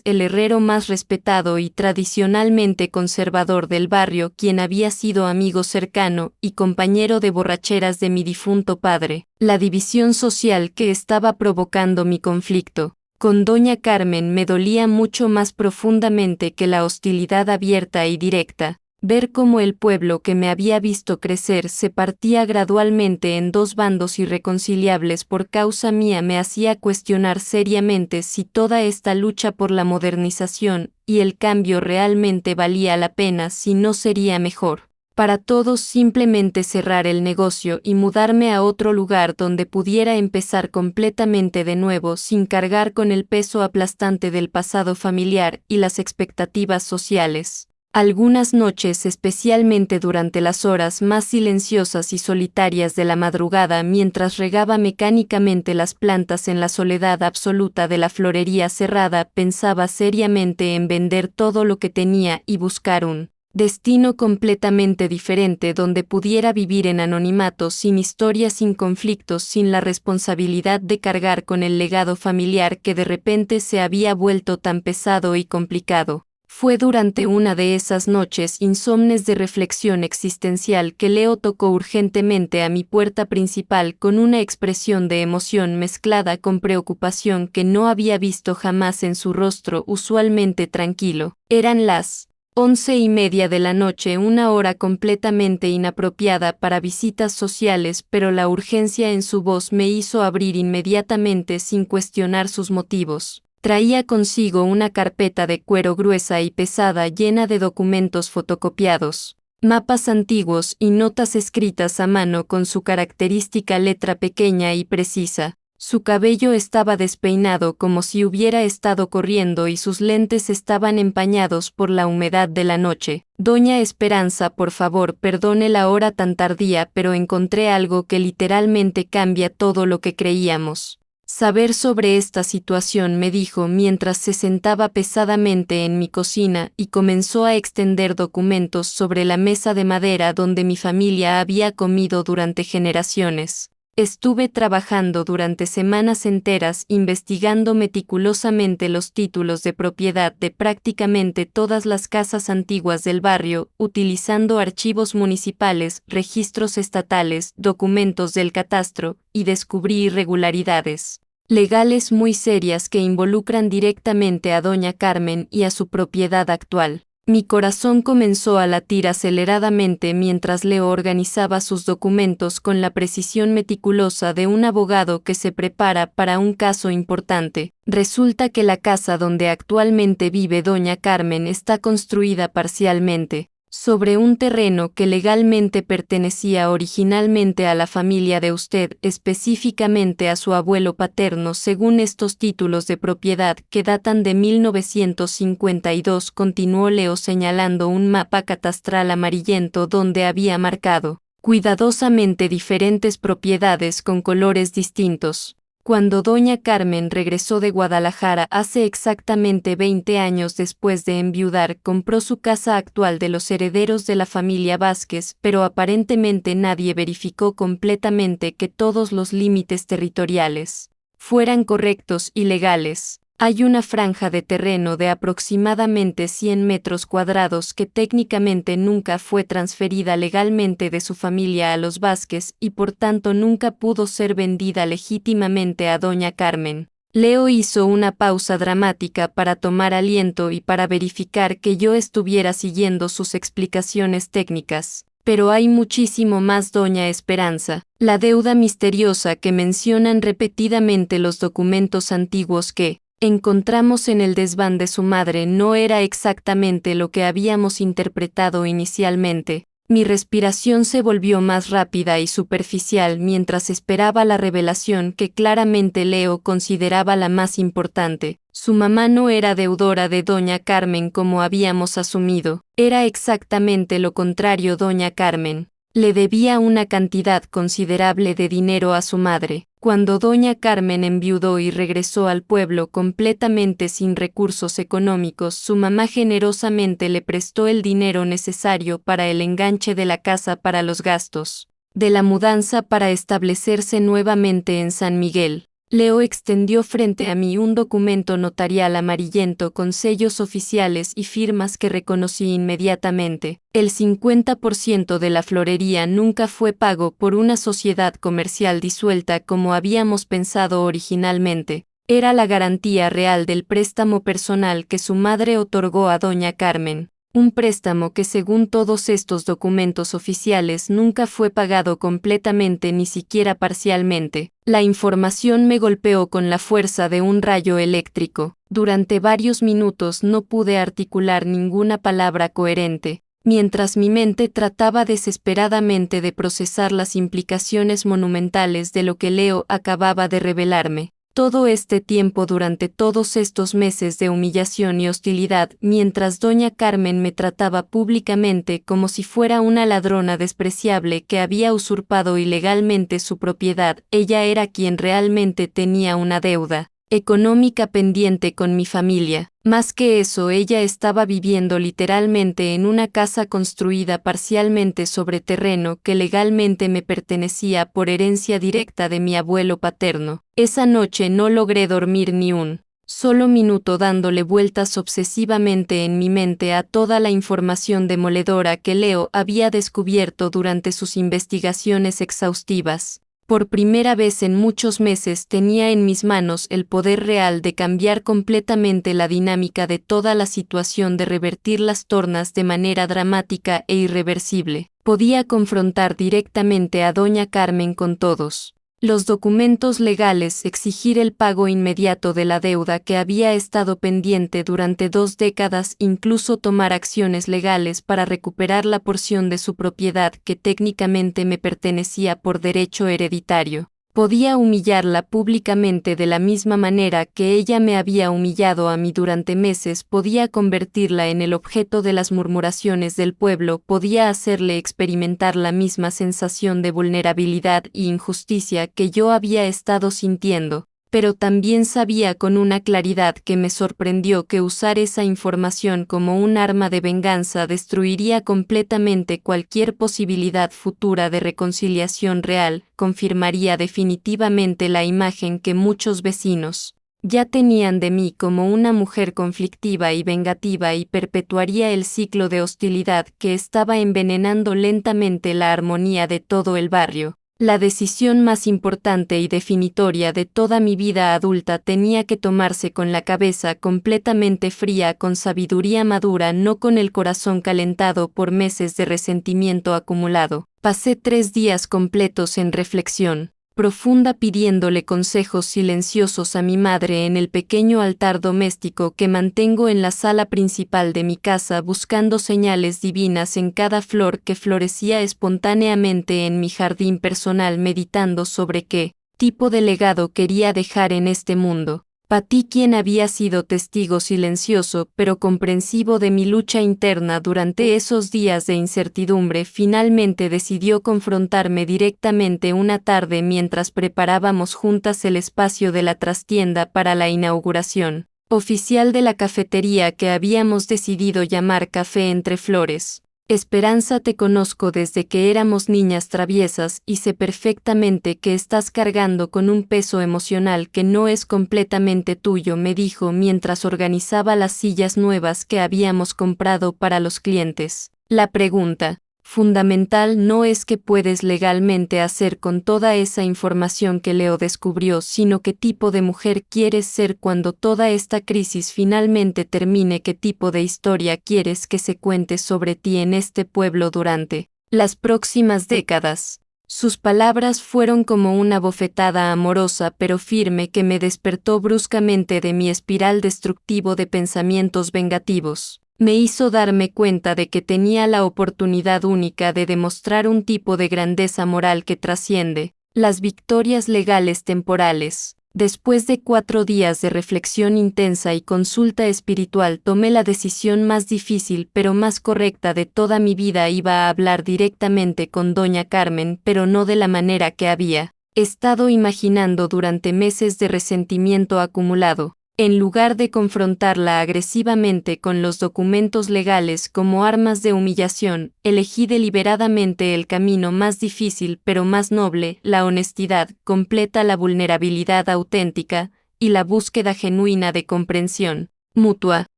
el herrero más respetado y tradicionalmente conservador del barrio, quien había sido amigo cercano y compañero de borracheras de mi difunto padre. La división social que estaba provocando mi conflicto con doña Carmen me dolía mucho más profundamente que la hostilidad abierta y directa. Ver cómo el pueblo que me había visto crecer se partía gradualmente en dos bandos irreconciliables por causa mía me hacía cuestionar seriamente si toda esta lucha por la modernización y el cambio realmente valía la pena, si no sería mejor para todos simplemente cerrar el negocio y mudarme a otro lugar donde pudiera empezar completamente de nuevo sin cargar con el peso aplastante del pasado familiar y las expectativas sociales. Algunas noches, especialmente durante las horas más silenciosas y solitarias de la madrugada, mientras regaba mecánicamente las plantas en la soledad absoluta de la florería cerrada, pensaba seriamente en vender todo lo que tenía y buscar un destino completamente diferente donde pudiera vivir en anonimato, sin historia, sin conflictos, sin la responsabilidad de cargar con el legado familiar que de repente se había vuelto tan pesado y complicado. Fue durante una de esas noches insomnes de reflexión existencial que Leo tocó urgentemente a mi puerta principal con una expresión de emoción mezclada con preocupación que no había visto jamás en su rostro usualmente tranquilo. Eran las 11:30 de la noche, una hora completamente inapropiada para visitas sociales, pero la urgencia en su voz me hizo abrir inmediatamente sin cuestionar sus motivos. Traía consigo una carpeta de cuero gruesa y pesada llena de documentos fotocopiados, mapas antiguos y notas escritas a mano con su característica letra pequeña y precisa. Su cabello estaba despeinado como si hubiera estado corriendo y sus lentes estaban empañados por la humedad de la noche. Doña Esperanza, por favor, perdone la hora tan tardía, pero encontré algo que literalmente cambia todo lo que creíamos saber sobre esta situación, me dijo mientras se sentaba pesadamente en mi cocina y comenzó a extender documentos sobre la mesa de madera donde mi familia había comido durante generaciones. Estuve trabajando durante semanas enteras investigando meticulosamente los títulos de propiedad de prácticamente todas las casas antiguas del barrio, utilizando archivos municipales, registros estatales, documentos del catastro, y descubrí irregularidades legales muy serias que involucran directamente a doña Carmen y a su propiedad actual. Mi corazón comenzó a latir aceleradamente mientras Leo organizaba sus documentos con la precisión meticulosa de un abogado que se prepara para un caso importante. Resulta que la casa donde actualmente vive doña Carmen está construida parcialmente sobre un terreno que legalmente pertenecía originalmente a la familia de usted, específicamente a su abuelo paterno, según estos títulos de propiedad que datan de 1952, continuó Leo señalando un mapa catastral amarillento donde había marcado cuidadosamente diferentes propiedades con colores distintos. Cuando doña Carmen regresó de Guadalajara hace exactamente 20 años después de enviudar, compró su casa actual de los herederos de la familia Vázquez, pero aparentemente nadie verificó completamente que todos los límites territoriales fueran correctos y legales. Hay una franja de terreno de aproximadamente 100 metros cuadrados que técnicamente nunca fue transferida legalmente de su familia a los Vázquez y por tanto nunca pudo ser vendida legítimamente a doña Carmen. Leo hizo una pausa dramática para tomar aliento y para verificar que yo estuviera siguiendo sus explicaciones técnicas. Pero hay muchísimo más, doña Esperanza. La deuda misteriosa que mencionan repetidamente los documentos antiguos que encontramos en el desván de su madre no era exactamente lo que habíamos interpretado inicialmente. Mi respiración se volvió más rápida y superficial mientras esperaba la revelación que claramente Leo consideraba la más importante. Su mamá no era deudora de doña Carmen como habíamos asumido. Era exactamente lo contrario. Doña Carmen le debía una cantidad considerable de dinero a su madre. Cuando doña Carmen enviudó y regresó al pueblo completamente sin recursos económicos, su mamá generosamente le prestó el dinero necesario para el enganche de la casa, para los gastos de la mudanza, para establecerse nuevamente en San Miguel. Leo extendió frente a mí un documento notarial amarillento con sellos oficiales y firmas que reconocí inmediatamente. El 50% de la florería nunca fue pago por una sociedad comercial disuelta como habíamos pensado originalmente. Era la garantía real del préstamo personal que su madre otorgó a doña Carmen. Un préstamo que, según todos estos documentos oficiales, nunca fue pagado completamente, ni siquiera parcialmente. La información me golpeó con la fuerza de un rayo eléctrico. Durante varios minutos no pude articular ninguna palabra coherente, mientras mi mente trataba desesperadamente de procesar las implicaciones monumentales de lo que Leo acababa de revelarme. Todo este tiempo, durante todos estos meses de humillación y hostilidad, mientras doña Carmen me trataba públicamente como si fuera una ladrona despreciable que había usurpado ilegalmente su propiedad, ella era quien realmente tenía una deuda económica pendiente con mi familia. Más que eso, ella estaba viviendo literalmente en una casa construida parcialmente sobre terreno que legalmente me pertenecía por herencia directa de mi abuelo paterno. Esa noche no logré dormir ni un solo minuto, dándole vueltas obsesivamente en mi mente a toda la información demoledora que Leo había descubierto durante sus investigaciones exhaustivas. Por primera vez en muchos meses tenía en mis manos el poder real de cambiar completamente la dinámica de toda la situación, de revertir las tornas de manera dramática e irreversible. Podía confrontar directamente a doña Carmen con todos los documentos legales, exigir el pago inmediato de la deuda que había estado pendiente durante 2 décadas, incluso tomar acciones legales para recuperar la porción de su propiedad que técnicamente me pertenecía por derecho hereditario. Podía humillarla públicamente de la misma manera que ella me había humillado a mí durante meses, podía convertirla en el objeto de las murmuraciones del pueblo, podía hacerle experimentar la misma sensación de vulnerabilidad y injusticia que yo había estado sintiendo. Pero también sabía con una claridad que me sorprendió que usar esa información como un arma de venganza destruiría completamente cualquier posibilidad futura de reconciliación real, confirmaría definitivamente la imagen que muchos vecinos ya tenían de mí como una mujer conflictiva y vengativa, y perpetuaría el ciclo de hostilidad que estaba envenenando lentamente la armonía de todo el barrio. La decisión más importante y definitoria de toda mi vida adulta tenía que tomarse con la cabeza completamente fría, con sabiduría madura, no con el corazón calentado por meses de resentimiento acumulado. Pasé 3 días completos en reflexión profunda, pidiéndole consejos silenciosos a mi madre en el pequeño altar doméstico que mantengo en la sala principal de mi casa, buscando señales divinas en cada flor que florecía espontáneamente en mi jardín personal, meditando sobre qué tipo de legado quería dejar en este mundo. Patty, quien había sido testigo silencioso pero comprensivo de mi lucha interna durante esos días de incertidumbre, finalmente decidió confrontarme directamente una tarde mientras preparábamos juntas el espacio de la trastienda para la inauguración oficial de la cafetería que habíamos decidido llamar Café Entre Flores. Esperanza, te conozco desde que éramos niñas traviesas y sé perfectamente que estás cargando con un peso emocional que no es completamente tuyo, me dijo mientras organizaba las sillas nuevas que habíamos comprado para los clientes. La pregunta fundamental no es qué puedes legalmente hacer con toda esa información que Leo descubrió, sino qué tipo de mujer quieres ser cuando toda esta crisis finalmente termine, qué tipo de historia quieres que se cuente sobre ti en este pueblo durante las próximas décadas. Sus palabras fueron como una bofetada amorosa pero firme que me despertó bruscamente de mi espiral destructivo de pensamientos vengativos. Me hizo darme cuenta de que tenía la oportunidad única de demostrar un tipo de grandeza moral que trasciende las victorias legales temporales. Después de 4 días de reflexión intensa y consulta espiritual, tomé la decisión más difícil pero más correcta de toda mi vida. Iba a hablar directamente con doña Carmen, pero no de la manera que había estado imaginando durante meses de resentimiento acumulado. En lugar de confrontarla agresivamente con los documentos legales como armas de humillación, elegí deliberadamente el camino más difícil pero más noble: la honestidad completa, la vulnerabilidad auténtica y la búsqueda genuina de comprensión mutua.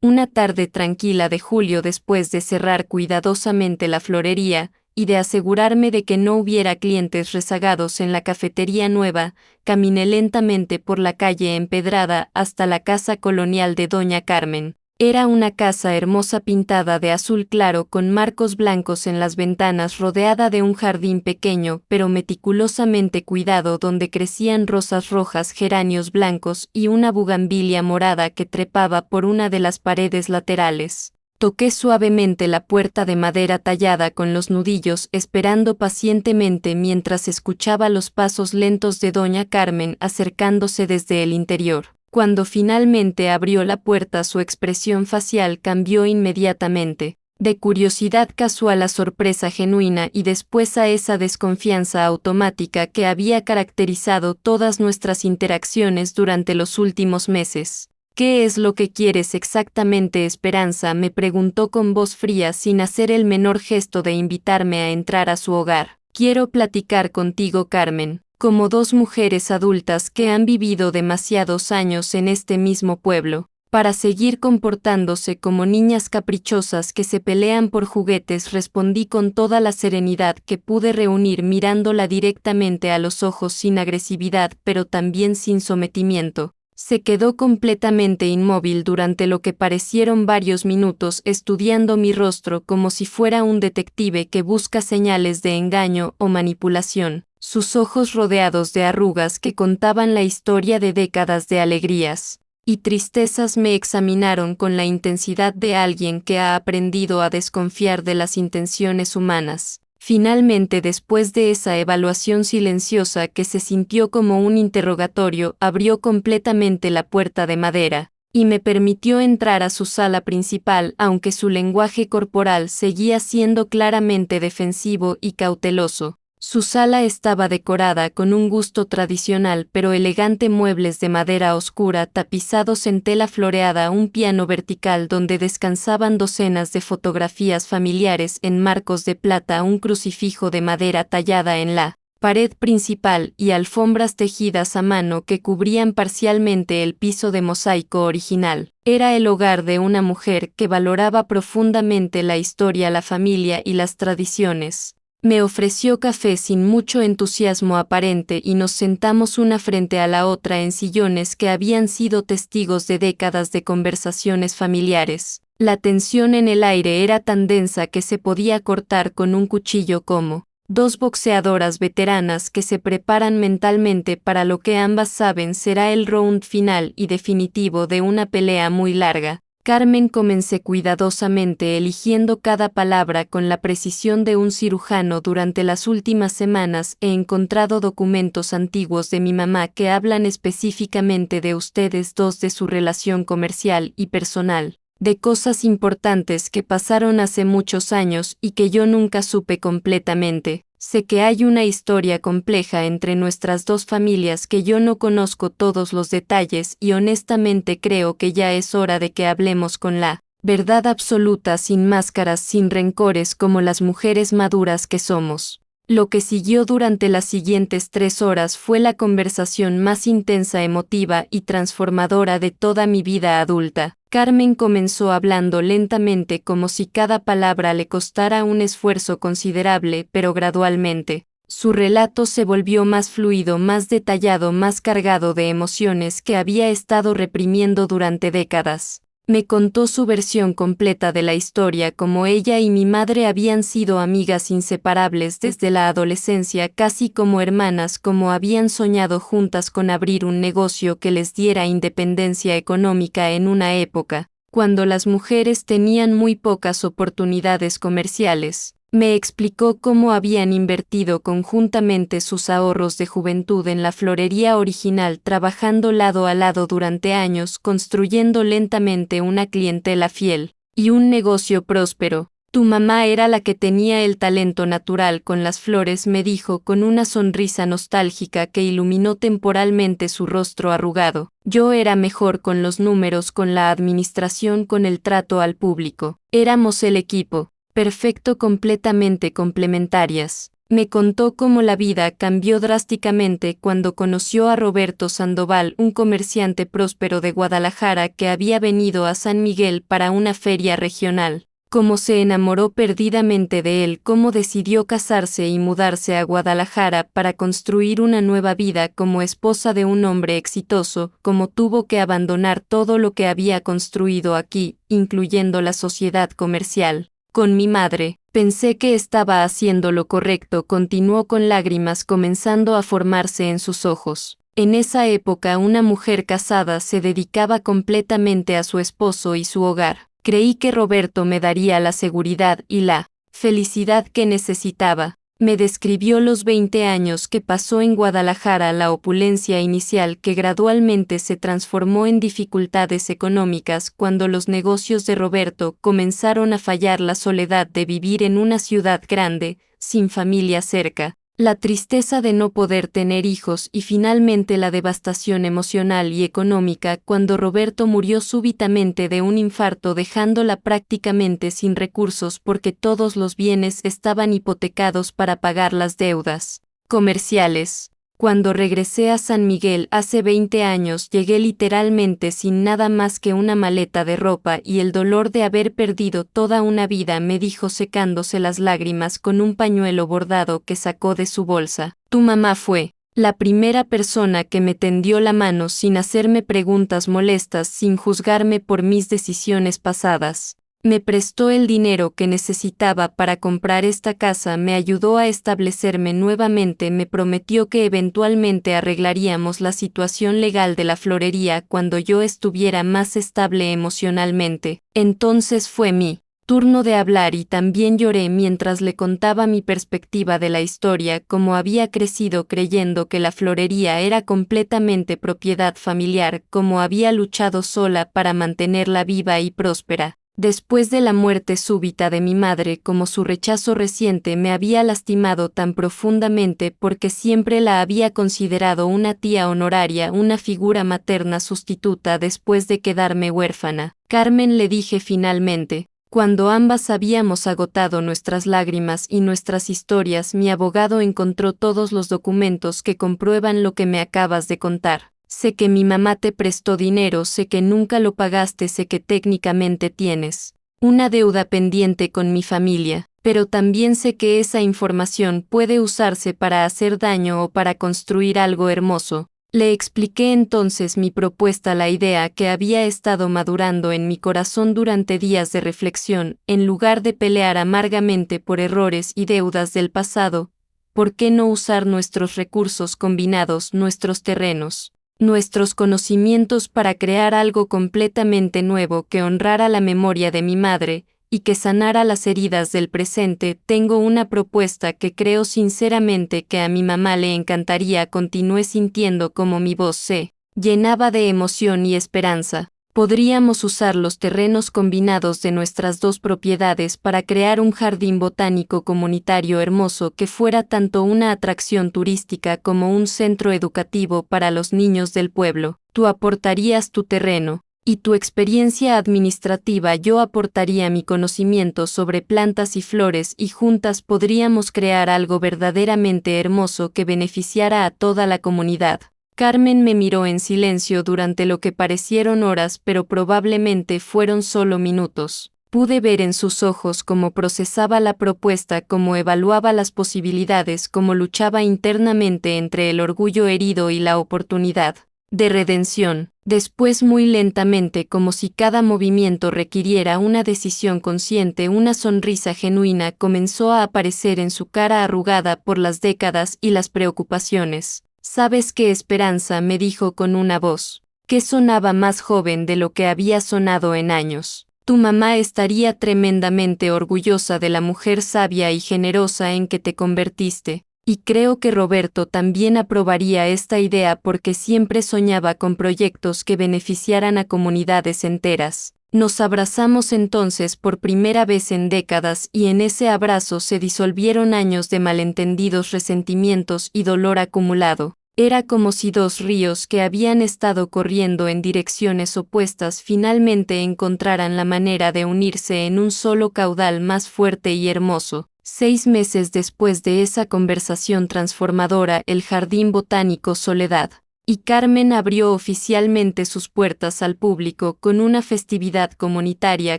Una tarde tranquila de julio, después de cerrar cuidadosamente la florería y de asegurarme de que no hubiera clientes rezagados en la cafetería nueva, caminé lentamente por la calle empedrada hasta la casa colonial de doña Carmen. Era una casa hermosa pintada de azul claro con marcos blancos en las ventanas, rodeada de un jardín pequeño pero meticulosamente cuidado donde crecían rosas rojas, geranios blancos y una bugambilia morada que trepaba por una de las paredes laterales. Toqué suavemente la puerta de madera tallada con los nudillos, esperando pacientemente mientras escuchaba los pasos lentos de doña Carmen acercándose desde el interior. Cuando finalmente abrió la puerta, su expresión facial cambió inmediatamente, de curiosidad casual a sorpresa genuina y después a esa desconfianza automática que había caracterizado todas nuestras interacciones durante los últimos meses. «¿Qué es lo que quieres exactamente, Esperanza?», me preguntó con voz fría sin hacer el menor gesto de invitarme a entrar a su hogar. «Quiero platicar contigo, Carmen, como dos mujeres adultas que han vivido demasiados años en este mismo pueblo, para seguir comportándose como niñas caprichosas que se pelean por juguetes», respondí con toda la serenidad que pude reunir, mirándola directamente a los ojos, sin agresividad pero también sin sometimiento. Se quedó completamente inmóvil durante lo que parecieron varios minutos, estudiando mi rostro como si fuera un detective que busca señales de engaño o manipulación. Sus ojos, rodeados de arrugas que contaban la historia de décadas de alegrías y tristezas, me examinaron con la intensidad de alguien que ha aprendido a desconfiar de las intenciones humanas. Finalmente, después de esa evaluación silenciosa que se sintió como un interrogatorio, abrió completamente la puerta de madera y me permitió entrar a su sala principal, aunque su lenguaje corporal seguía siendo claramente defensivo y cauteloso. Su sala estaba decorada con un gusto tradicional pero elegante: muebles de madera oscura tapizados en tela floreada, un piano vertical donde descansaban docenas de fotografías familiares en marcos de plata, un crucifijo de madera tallada en la pared principal y alfombras tejidas a mano que cubrían parcialmente el piso de mosaico original. Era el hogar de una mujer que valoraba profundamente la historia, la familia y las tradiciones. Me ofreció café sin mucho entusiasmo aparente y nos sentamos una frente a la otra en sillones que habían sido testigos de décadas de conversaciones familiares. La tensión en el aire era tan densa que se podía cortar con un cuchillo, como dos boxeadoras veteranas que se preparan mentalmente para lo que ambas saben será el round final y definitivo de una pelea muy larga. «Carmen», comencé cuidadosamente, eligiendo cada palabra con la precisión de un cirujano, «durante las últimas semanas he encontrado documentos antiguos de mi mamá que hablan específicamente de ustedes dos, de su relación comercial y personal, de cosas importantes que pasaron hace muchos años y que yo nunca supe completamente. Sé que hay una historia compleja entre nuestras dos familias que yo no conozco todos los detalles y honestamente creo que ya es hora de que hablemos con la verdad absoluta, sin máscaras, sin rencores, como las mujeres maduras que somos». Lo que siguió durante las siguientes 3 horas fue la conversación más intensa, emotiva y transformadora de toda mi vida adulta. Carmen comenzó hablando lentamente, como si cada palabra le costara un esfuerzo considerable, pero gradualmente su relato se volvió más fluido, más detallado, más cargado de emociones que había estado reprimiendo durante décadas. Me contó su versión completa de la historia, como ella y mi madre habían sido amigas inseparables desde la adolescencia, casi como hermanas, como habían soñado juntas con abrir un negocio que les diera independencia económica en una época cuando las mujeres tenían muy pocas oportunidades comerciales. Me explicó cómo habían invertido conjuntamente sus ahorros de juventud en la florería original, trabajando lado a lado durante años, construyendo lentamente una clientela fiel y un negocio próspero. Tu mamá era la que tenía el talento natural con las flores, me dijo con una sonrisa nostálgica que iluminó temporalmente su rostro arrugado. Yo era mejor con los números, con la administración, con el trato al público. Éramos el equipo perfecto, completamente complementarias. Me contó cómo la vida cambió drásticamente cuando conoció a Roberto Sandoval, un comerciante próspero de Guadalajara que había venido a San Miguel para una feria regional. Cómo se enamoró perdidamente de él, cómo decidió casarse y mudarse a Guadalajara para construir una nueva vida como esposa de un hombre exitoso, cómo tuvo que abandonar todo lo que había construido aquí, incluyendo la sociedad comercial. Con mi madre, pensé que estaba haciendo lo correcto, continuó con lágrimas comenzando a formarse en sus ojos. En esa época una mujer casada se dedicaba completamente a su esposo y su hogar. Creí que Roberto me daría la seguridad y la felicidad que necesitaba. Me describió los 20 años que pasó en Guadalajara, la opulencia inicial que gradualmente se transformó en dificultades económicas cuando los negocios de Roberto comenzaron a fallar, la soledad de vivir en una ciudad grande, sin familia cerca, la tristeza de no poder tener hijos y finalmente la devastación emocional y económica cuando Roberto murió súbitamente de un infarto, dejándola prácticamente sin recursos porque todos los bienes estaban hipotecados para pagar las deudas comerciales. Cuando regresé a San Miguel hace 20 años, llegué literalmente sin nada más que una maleta de ropa y el dolor de haber perdido toda una vida, me dijo secándose las lágrimas con un pañuelo bordado que sacó de su bolsa. Tu mamá fue la primera persona que me tendió la mano sin hacerme preguntas molestas, sin juzgarme por mis decisiones pasadas. Me prestó el dinero que necesitaba para comprar esta casa, me ayudó a establecerme nuevamente, me prometió que eventualmente arreglaríamos la situación legal de la florería cuando yo estuviera más estable emocionalmente. Entonces fue mi turno de hablar y también lloré mientras le contaba mi perspectiva de la historia, cómo había crecido creyendo que la florería era completamente propiedad familiar, cómo había luchado sola para mantenerla viva y próspera. Después de la muerte súbita de mi madre, como su rechazo reciente me había lastimado tan profundamente porque siempre la había considerado una tía honoraria, una figura materna sustituta después de quedarme huérfana. Carmen, le dije finalmente, cuando ambas habíamos agotado nuestras lágrimas y nuestras historias, mi abogado encontró todos los documentos que comprueban lo que me acabas de contar. Sé que mi mamá te prestó dinero, sé que nunca lo pagaste, sé que técnicamente tienes una deuda pendiente con mi familia, pero también sé que esa información puede usarse para hacer daño o para construir algo hermoso. Le expliqué entonces mi propuesta, la idea que había estado madurando en mi corazón durante días de reflexión. En lugar de pelear amargamente por errores y deudas del pasado, ¿por qué no usar nuestros recursos combinados, nuestros terrenos, nuestros conocimientos para crear algo completamente nuevo que honrara la memoria de mi madre y que sanara las heridas del presente? Tengo una propuesta que creo sinceramente que a mi mamá le encantaría. Continué sintiendo como mi voz se llenaba de emoción y esperanza. Podríamos usar los terrenos combinados de nuestras dos propiedades para crear un jardín botánico comunitario hermoso que fuera tanto una atracción turística como un centro educativo para los niños del pueblo. Tú aportarías tu terreno y tu experiencia administrativa, yo aportaría mi conocimiento sobre plantas y flores y juntas podríamos crear algo verdaderamente hermoso que beneficiara a toda la comunidad. Carmen me miró en silencio durante lo que parecieron horas, pero probablemente fueron solo minutos. Pude ver en sus ojos cómo procesaba la propuesta, cómo evaluaba las posibilidades, cómo luchaba internamente entre el orgullo herido y la oportunidad. de redención. Después, muy lentamente, como si cada movimiento requiriera una decisión consciente, una sonrisa genuina comenzó a aparecer en su cara arrugada por las décadas y las preocupaciones. ¿Sabes qué, Esperanza?, me dijo con una voz que sonaba más joven de lo que había sonado en años. Tu mamá estaría tremendamente orgullosa de la mujer sabia y generosa en que te convertiste. Y creo que Roberto también aprobaría esta idea porque siempre soñaba con proyectos que beneficiaran a comunidades enteras. Nos abrazamos entonces por primera vez en décadas y en ese abrazo se disolvieron años de malentendidos, resentimientos y dolor acumulado. Era como si dos ríos que habían estado corriendo en direcciones opuestas finalmente encontraran la manera de unirse en un solo caudal más fuerte y hermoso. 6 meses después de esa conversación transformadora, el Jardín Botánico Soledad y Carmen abrió oficialmente sus puertas al público con una festividad comunitaria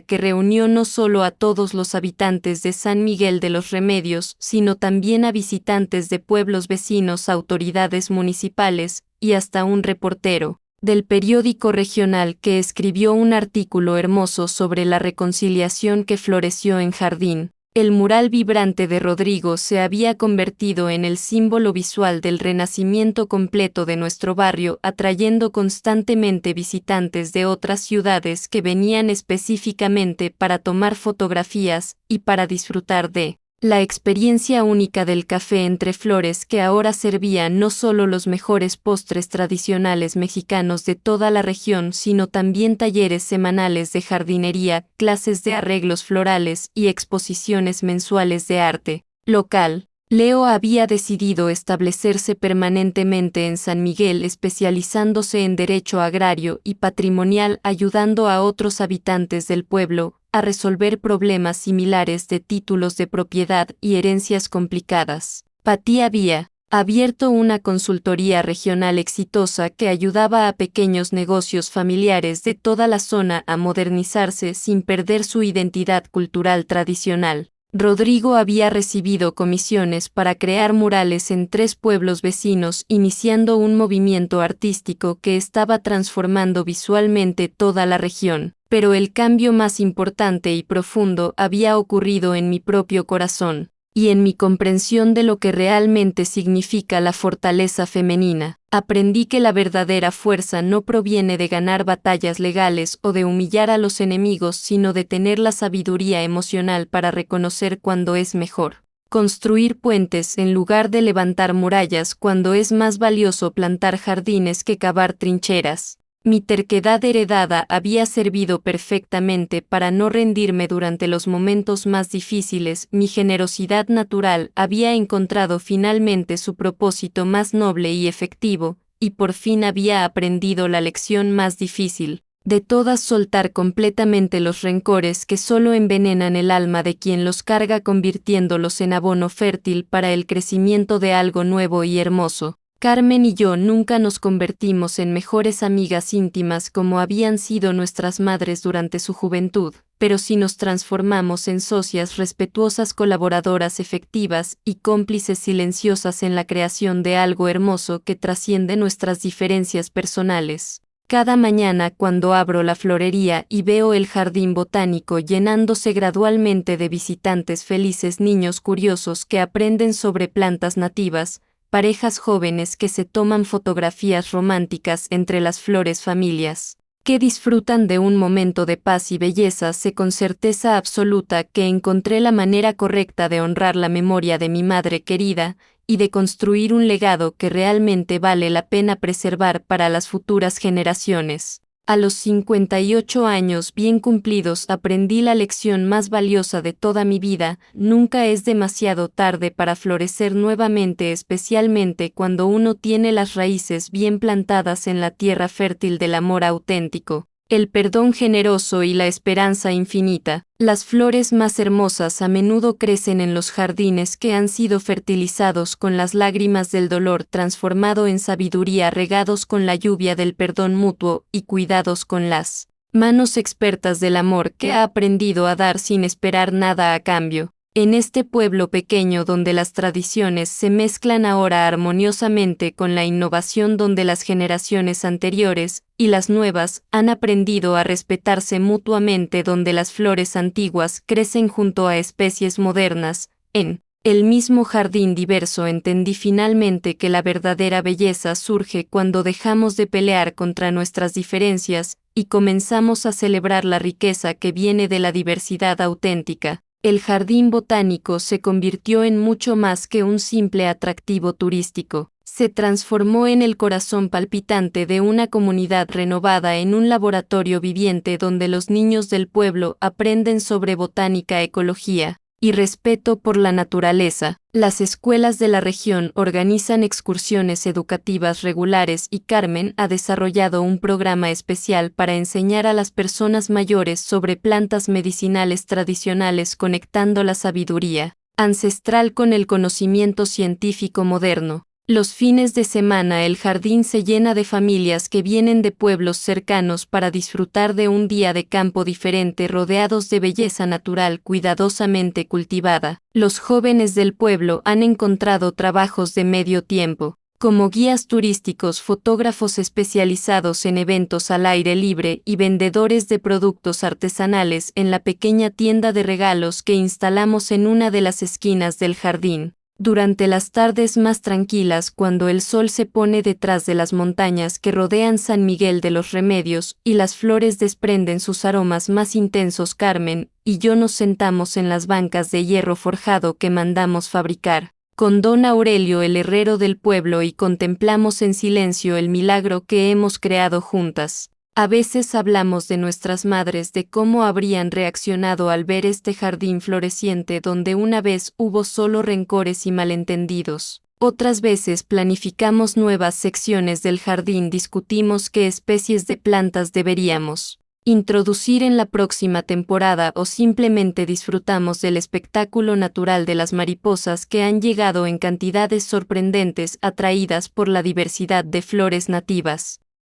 que reunió no solo a todos los habitantes de San Miguel de los Remedios, sino también a visitantes de pueblos vecinos, autoridades municipales y hasta un reportero del periódico regional que escribió un artículo hermoso sobre la reconciliación que floreció en Jardín. El mural vibrante de Rodrigo se había convertido en el símbolo visual del renacimiento completo de nuestro barrio, atrayendo constantemente visitantes de otras ciudades que venían específicamente para tomar fotografías y para disfrutar de la experiencia única del café entre flores, que ahora servía no solo los mejores postres tradicionales mexicanos de toda la región, sino también talleres semanales de jardinería, clases de arreglos florales y exposiciones mensuales de arte local. Leo había decidido establecerse permanentemente en San Miguel, especializándose en derecho agrario y patrimonial, ayudando a otros habitantes del pueblo a resolver problemas similares de títulos de propiedad y herencias complicadas. Patty había abierto una consultoría regional exitosa que ayudaba a pequeños negocios familiares de toda la zona a modernizarse sin perder su identidad cultural tradicional. Rodrigo había recibido comisiones para crear murales en 3 pueblos vecinos, iniciando un movimiento artístico que estaba transformando visualmente toda la región. Pero el cambio más importante y profundo había ocurrido en mi propio corazón y en mi comprensión de lo que realmente significa la fortaleza femenina. Aprendí que la verdadera fuerza no proviene de ganar batallas legales o de humillar a los enemigos, sino de tener la sabiduría emocional para reconocer cuando es mejor construir puentes en lugar de levantar murallas, cuando es más valioso plantar jardines que cavar trincheras. Mi terquedad heredada había servido perfectamente para no rendirme durante los momentos más difíciles. Mi generosidad natural había encontrado finalmente su propósito más noble y efectivo, y por fin había aprendido la lección más difícil de todas: soltar completamente los rencores que solo envenenan el alma de quien los carga, convirtiéndolos en abono fértil para el crecimiento de algo nuevo y hermoso. Carmen y yo nunca nos convertimos en mejores amigas íntimas como habían sido nuestras madres durante su juventud, pero sí nos transformamos en socias respetuosas, colaboradoras efectivas y cómplices silenciosas en la creación de algo hermoso que trasciende nuestras diferencias personales. Cada mañana, cuando abro la florería y veo el jardín botánico llenándose gradualmente de visitantes felices, niños curiosos que aprenden sobre plantas nativas, parejas jóvenes que se toman fotografías románticas entre las flores, familias que disfrutan de un momento de paz y belleza, sé con certeza absoluta que encontré la manera correcta de honrar la memoria de mi madre querida y de construir un legado que realmente vale la pena preservar para las futuras generaciones. A los 58 años bien cumplidos aprendí la lección más valiosa de toda mi vida: nunca es demasiado tarde para florecer nuevamente, especialmente cuando uno tiene las raíces bien plantadas en la tierra fértil del amor auténtico, el perdón generoso y la esperanza infinita. Las flores más hermosas a menudo crecen en los jardines que han sido fertilizados con las lágrimas del dolor, transformado en sabiduría, regados con la lluvia del perdón mutuo y cuidados con las manos expertas del amor que ha aprendido a dar sin esperar nada a cambio. En este pueblo pequeño donde las tradiciones se mezclan ahora armoniosamente con la innovación, donde las generaciones anteriores y las nuevas han aprendido a respetarse mutuamente, donde las flores antiguas crecen junto a especies modernas, en el mismo jardín diverso, entendí finalmente que la verdadera belleza surge cuando dejamos de pelear contra nuestras diferencias y comenzamos a celebrar la riqueza que viene de la diversidad auténtica. El jardín botánico se convirtió en mucho más que un simple atractivo turístico. Se transformó en el corazón palpitante de una comunidad renovada, en un laboratorio viviente donde los niños del pueblo aprenden sobre botánica, ecología y respeto por la naturaleza. Las escuelas de la región organizan excursiones educativas regulares y Carmen ha desarrollado un programa especial para enseñar a las personas mayores sobre plantas medicinales tradicionales, conectando la sabiduría ancestral con el conocimiento científico moderno. Los fines de semana el jardín se llena de familias que vienen de pueblos cercanos para disfrutar de un día de campo diferente, rodeados de belleza natural cuidadosamente cultivada. Los jóvenes del pueblo han encontrado trabajos de medio tiempo, como guías turísticos, fotógrafos especializados en eventos al aire libre y vendedores de productos artesanales en la pequeña tienda de regalos que instalamos en una de las esquinas del jardín. Durante las tardes más tranquilas, cuando el sol se pone detrás de las montañas que rodean San Miguel de los Remedios y las flores desprenden sus aromas más intensos, Carmen y yo nos sentamos en las bancas de hierro forjado que mandamos fabricar con don Aurelio, el herrero del pueblo, y contemplamos en silencio el milagro que hemos creado juntas. A veces hablamos de nuestras madres, de cómo habrían reaccionado al ver este jardín floreciente donde una vez hubo solo rencores y malentendidos. Otras veces planificamos nuevas secciones del jardín, discutimos qué especies de plantas deberíamos introducir en la próxima temporada, o simplemente disfrutamos del espectáculo natural de las mariposas que han llegado en cantidades sorprendentes, atraídas por la diversidad de flores nativas.